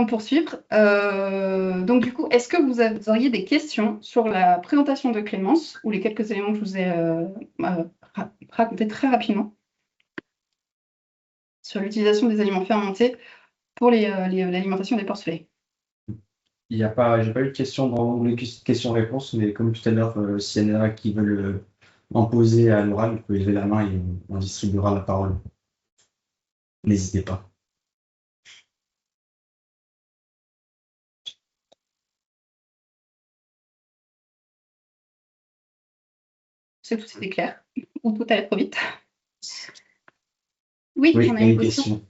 poursuivre. Donc, du coup, est-ce que vous auriez des questions sur la présentation de Clémence ou les quelques éléments que je vous ai racontés très rapidement sur l'utilisation des aliments fermentés pour l'alimentation des porcelets? J'ai pas eu de questions dans les questions-réponses, mais comme tout à l'heure, s'il y en a qui veulent en poser à l'oral, vous pouvez lever la main et on distribuera la parole. N'hésitez pas. C'est tout c'était clair ou tout allait trop vite? Oui, Oui, on a il y a une une question. question.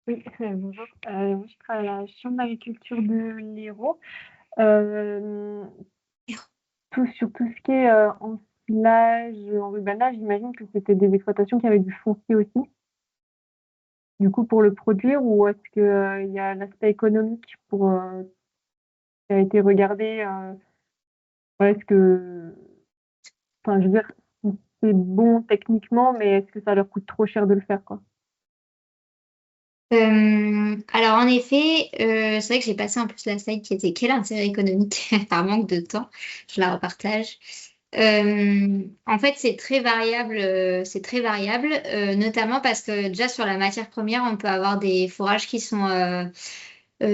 Oui, bonjour. Moi, je travaille à la Chambre d'agriculture de l'Hérault. Euh, sur tout ce qui est ensilage, enrubanage, j'imagine que c'était des exploitations qui avaient du foncier aussi, du coup, pour le produire, ou est-ce que il y a l'aspect économique qui a été regardé, ouais, est-ce que, enfin, je veux dire, c'est bon techniquement, mais est-ce que ça leur coûte trop cher de le faire, quoi? Alors en effet, c'est vrai que j'ai passé en plus la slide qui était quel intérêt économique par manque de temps. Je la repartage. En fait, c'est très variable, notamment parce que déjà sur la matière première, on peut avoir des fourrages qui sont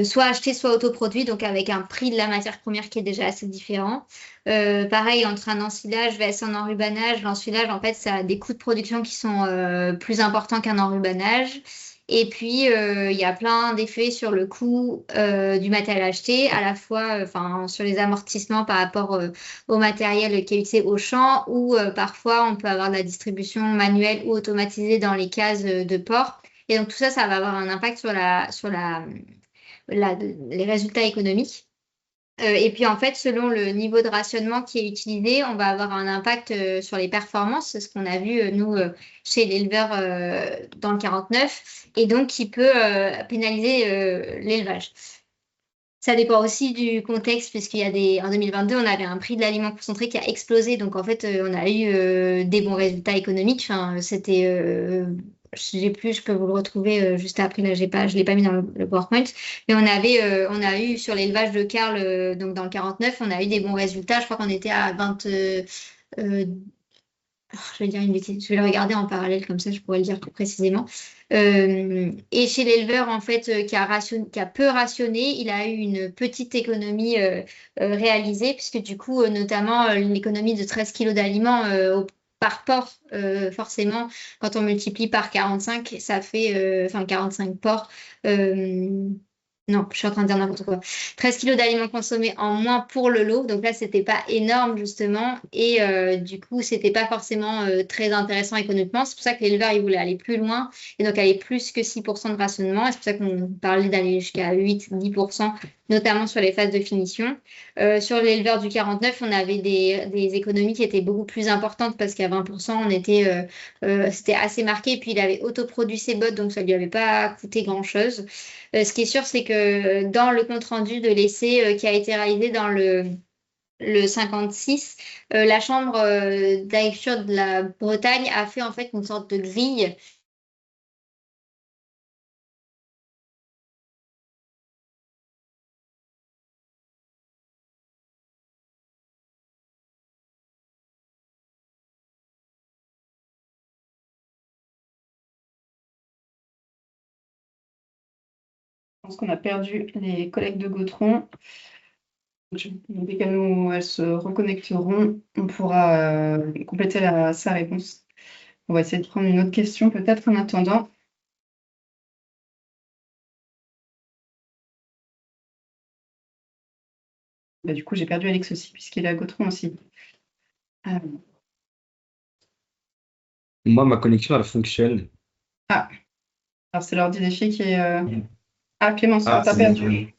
soit achetés, soit autoproduits, donc avec un prix de la matière première qui est déjà assez différent. Pareil, entre un ensilage vs un enrubanage, l'ensilage, en fait, ça a des coûts de production qui sont plus importants qu'un enrubanage. Et puis, il y a plein d'effets sur le coût du matériel acheté, à la fois enfin, sur les amortissements par rapport au matériel qui est utilisé au champ, ou parfois on peut avoir de la distribution manuelle ou automatisée dans les cases de port. Et donc tout ça, ça va avoir un impact les résultats économiques. Et puis en fait, selon le niveau de rationnement qui est utilisé, on va avoir un impact sur les performances, c'est ce qu'on a vu nous chez l'éleveur dans le 49, et donc qui peut pénaliser l'élevage. Ça dépend aussi du contexte, puisqu'il y a en 2022, on avait un prix de l'aliment concentré qui a explosé, donc en fait, on a eu des bons résultats économiques. Enfin, c'était, j'ai plus, je peux vous le retrouver juste après. Là, je l'ai pas mis dans le PowerPoint, mais on a eu sur l'élevage de Carl, donc dans le 49, on a eu des bons résultats. Je crois qu'on était à 20, je vais dire une bêtise, je vais le regarder en parallèle, comme ça je pourrais le dire plus précisément. Et chez l'éleveur, en fait, qui a peu rationné, il a eu une petite économie réalisée, puisque du coup, notamment, une économie de 13 kilos d'aliments par porc, forcément, quand on multiplie par 45, ça fait, enfin 45 porcs. Non, je suis en train de dire n'importe quoi. 13 kilos d'aliments consommés en moins pour le lot. Donc là, c'était pas énorme, justement. Et du coup, c'était pas forcément très intéressant économiquement. C'est pour ça que l'éleveur, il voulait aller plus loin et donc aller plus que 6% de rationnement. Et c'est pour ça qu'on parlait d'aller jusqu'à 8-10%, notamment sur les phases de finition. Sur l'éleveur du 49, on avait des économies qui étaient beaucoup plus importantes parce qu'à 20%, c'était assez marqué. Et puis, il avait autoproduit ses bottes, donc ça lui avait pas coûté grand-chose. Ce qui est sûr, c'est que dans le compte-rendu de l'essai qui a été réalisé dans le 56, la Chambre d'agriculture de la Bretagne a fait en fait une sorte de grille. Je pense qu'on a perdu les collègues de Gautron. Dès qu'elles se reconnecteront, on pourra compléter sa réponse. On va essayer de prendre une autre question peut-être en attendant. Bah, du coup, j'ai perdu Alex aussi, puisqu'il est à Gautron aussi. Moi, ma connexion, elle fonctionne. Alors c'est l'ordi des filles qui est... Ah, Clémence, on Ah, t'a c'est perdu.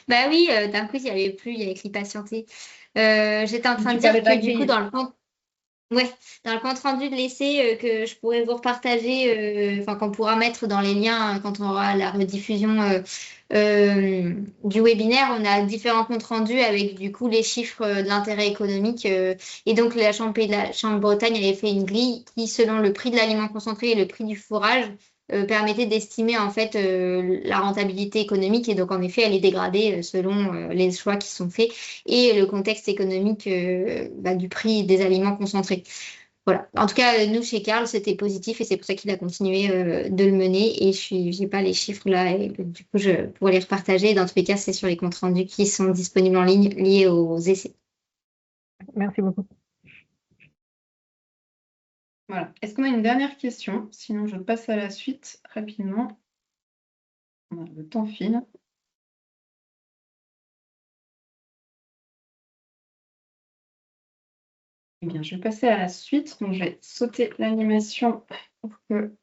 Bah oui, d'un coup, il y avait écrit patienter. J'étais en train de Tu parlais dire de la que du coup, grille. Ouais, dans le compte rendu de l'essai que je pourrais vous repartager, enfin qu'on pourra mettre dans les liens quand on aura la rediffusion du webinaire, on a différents comptes rendus avec du coup les chiffres de l'intérêt économique. Et donc la Chambre de Bretagne avait fait une grille qui, selon le prix de l'aliment concentré et le prix du fourrage, permettait d'estimer en fait la rentabilité économique. Et donc en effet, elle est dégradée selon les choix qui sont faits et le contexte économique du prix des aliments concentrés. Voilà. En tout cas, nous, chez Carl, c'était positif et c'est pour ça qu'il a continué de le mener. Et je n'ai pas les chiffres là, et du coup, je pourrais les repartager. Dans tous les cas, c'est sur les comptes rendus qui sont disponibles en ligne liés aux essais. Merci beaucoup. Voilà. Est-ce qu'on a une dernière question? Sinon, je passe à la suite rapidement. Le temps file. Eh bien, je vais passer à la suite. Donc, je vais sauter l'animation pour que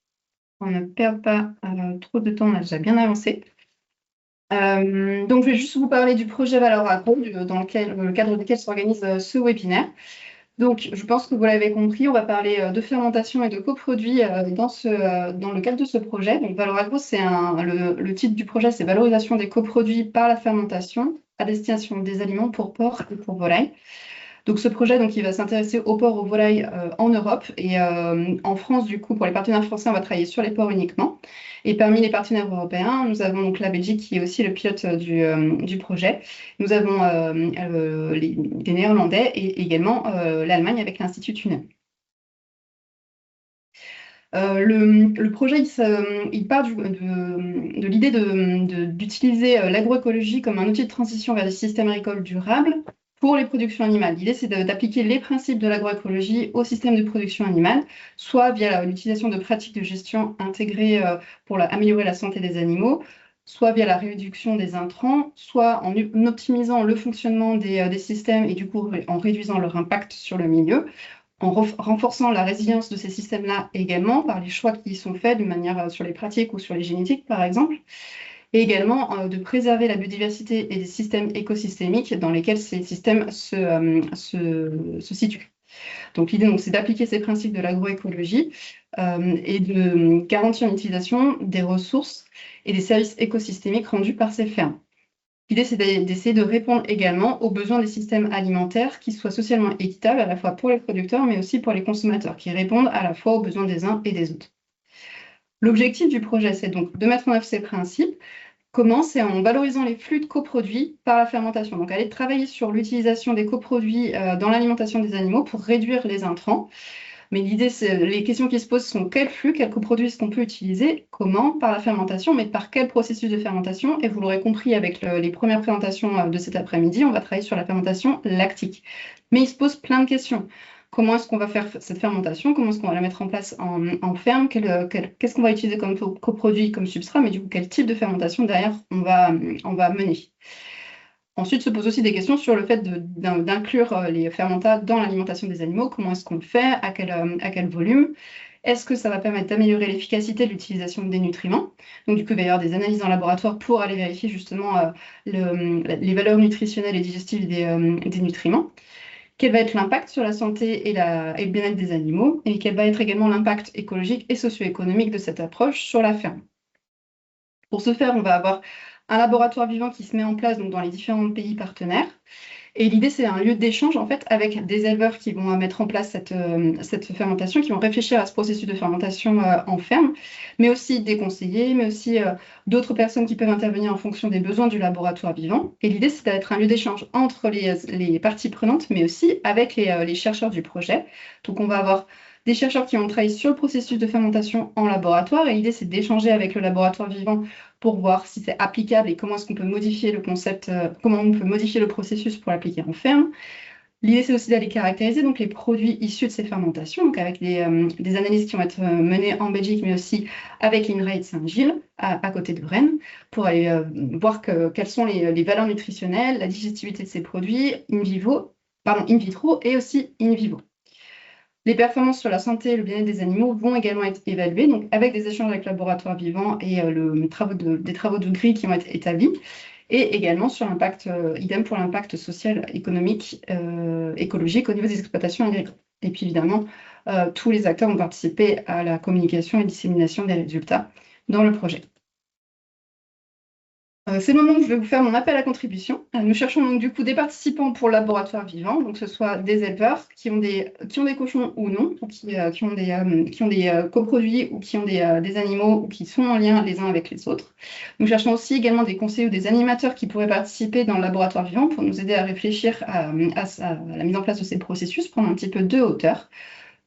On ne perd pas trop de temps, on a déjà bien avancé. Donc, je vais juste vous parler du projet Valeurs Agro, dans le cadre duquel s'organise ce webinaire. Donc, je pense que vous l'avez compris, on va parler de fermentation et de coproduits dans le cadre de ce projet. Donc, Valeurs Agro, le titre du projet, c'est Valorisation des coproduits par la fermentation à destination des aliments pour porcs et pour volailles. Donc, ce projet, il va s'intéresser aux porcs, aux volailles en Europe. Et en France, du coup, pour les partenaires français, on va travailler sur les porcs uniquement. Et parmi les partenaires européens, nous avons donc la Belgique qui est aussi le pilote du projet. Nous avons les Néerlandais et également l'Allemagne avec l'Institut Tunnel. Le projet, il part de l'idée d'utiliser l'agroécologie comme un outil de transition vers des systèmes agricoles durables pour les productions animales. L'idée, c'est d'appliquer les principes de l'agroécologie au système de production animale, soit via l'utilisation de pratiques de gestion intégrées pour améliorer la santé des animaux, soit via la réduction des intrants, soit en optimisant le fonctionnement des systèmes et du coup en réduisant leur impact sur le milieu, en renforçant la résilience de ces systèmes-là également par les choix qui sont faits d'une manière sur les pratiques ou sur les génétiques, par exemple, et également de préserver la biodiversité et les systèmes écosystémiques dans lesquels ces systèmes se situent. Donc l'idée, c'est d'appliquer ces principes de l'agroécologie et de garantir une utilisation des ressources et des services écosystémiques rendus par ces fermes. L'idée, c'est d'essayer de répondre également aux besoins des systèmes alimentaires qui soient socialement équitables à la fois pour les producteurs, mais aussi pour les consommateurs, qui répondent à la fois aux besoins des uns et des autres. L'objectif du projet, c'est donc de mettre en œuvre ces principes. Comment? C'est en valorisant les flux de coproduits par la fermentation. Donc, aller travailler sur l'utilisation des coproduits dans l'alimentation des animaux pour réduire les intrants. Mais l'idée, les questions qui se posent sont quels flux, quels coproduits est-ce qu'on peut utiliser? Comment? Par la fermentation, mais par quel processus de fermentation? Et vous l'aurez compris avec les premières présentations de cet après-midi, on va travailler sur la fermentation lactique. Mais il se pose plein de questions. Comment est-ce qu'on va faire cette fermentation? Comment est-ce qu'on va la mettre en place en ferme? Qu'est-ce qu'on va utiliser comme coproduit, comme substrat? Mais du coup, quel type de fermentation derrière on va mener? Ensuite, se pose aussi des questions sur le fait d'inclure les fermentats dans l'alimentation des animaux. Comment est-ce qu'on le fait? À quel volume? Est-ce que ça va permettre d'améliorer l'efficacité de l'utilisation des nutriments? Donc, du coup, il va y avoir des analyses en laboratoire pour aller vérifier justement les valeurs nutritionnelles et digestives des nutriments. Quel va être l'impact sur la santé et le bien-être des animaux? Et quel va être également l'impact écologique et socio-économique de cette approche sur la ferme? Pour ce faire, on va avoir un laboratoire vivant qui se met en place donc, dans les différents pays partenaires. Et l'idée, c'est un lieu d'échange en fait avec des éleveurs qui vont mettre en place cette fermentation, qui vont réfléchir à ce processus de fermentation en ferme, mais aussi des conseillers, mais aussi d'autres personnes qui peuvent intervenir en fonction des besoins du laboratoire vivant. Et l'idée, c'est d'être un lieu d'échange entre les parties prenantes, mais aussi avec les chercheurs du projet. Donc, on va avoir des chercheurs qui vont travailler sur le processus de fermentation en laboratoire. Et l'idée, c'est d'échanger avec le laboratoire vivant pour voir si c'est applicable et comment est-ce qu'on peut modifier le concept, comment on peut modifier le processus pour l'appliquer en ferme. L'idée, c'est aussi d'aller caractériser donc, les produits issus de ces fermentations, donc avec des analyses qui vont être menées en Belgique, mais aussi avec l'INRAE de Saint-Gilles, à côté de Rennes, pour aller voir quelles sont les valeurs nutritionnelles, la digestivité de ces produits in vitro et aussi in vivo. Les performances sur la santé et le bien-être des animaux vont également être évaluées, donc avec des échanges avec le laboratoire vivant et des travaux de grille qui vont être établis, et également sur l'impact, idem pour l'impact social, économique, écologique au niveau des exploitations agricoles. Et puis évidemment, tous les acteurs vont participer à la communication et dissémination des résultats dans le projet. C'est le moment où je vais vous faire mon appel à contribution. Nous cherchons donc du coup des participants pour le laboratoire vivant, donc que ce soit des éleveurs qui ont des cochons ou non, ou qui ont des coproduits ou qui ont des animaux ou qui sont en lien les uns avec les autres. Nous cherchons aussi également des conseillers ou des animateurs qui pourraient participer dans le laboratoire vivant pour nous aider à réfléchir à la mise en place de ces processus, prendre un petit peu de hauteur.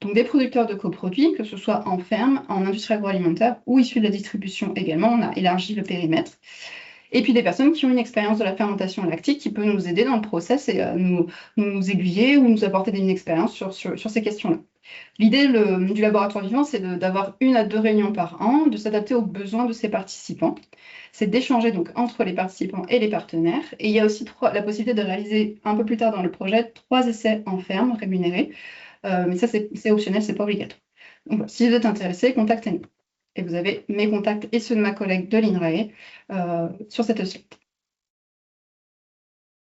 Donc des producteurs de coproduits, que ce soit en ferme, en industrie agroalimentaire ou issus de la distribution également, on a élargi le périmètre. Et puis des personnes qui ont une expérience de la fermentation lactique qui peut nous aider dans le process et nous aiguiller ou nous apporter une expérience sur ces questions-là. L'idée du laboratoire vivant, c'est d'avoir 1 à 2 réunions par an, de s'adapter aux besoins de ces participants. C'est d'échanger donc entre les participants et les partenaires. Et il y a aussi la possibilité de réaliser un peu plus tard dans le projet 3 essais en ferme rémunérés. Mais ça, c'est optionnel, c'est pas obligatoire. Donc, si vous êtes intéressé, contactez-nous. et vous avez mes contacts et ceux de ma collègue de l'INRAE sur cette slide.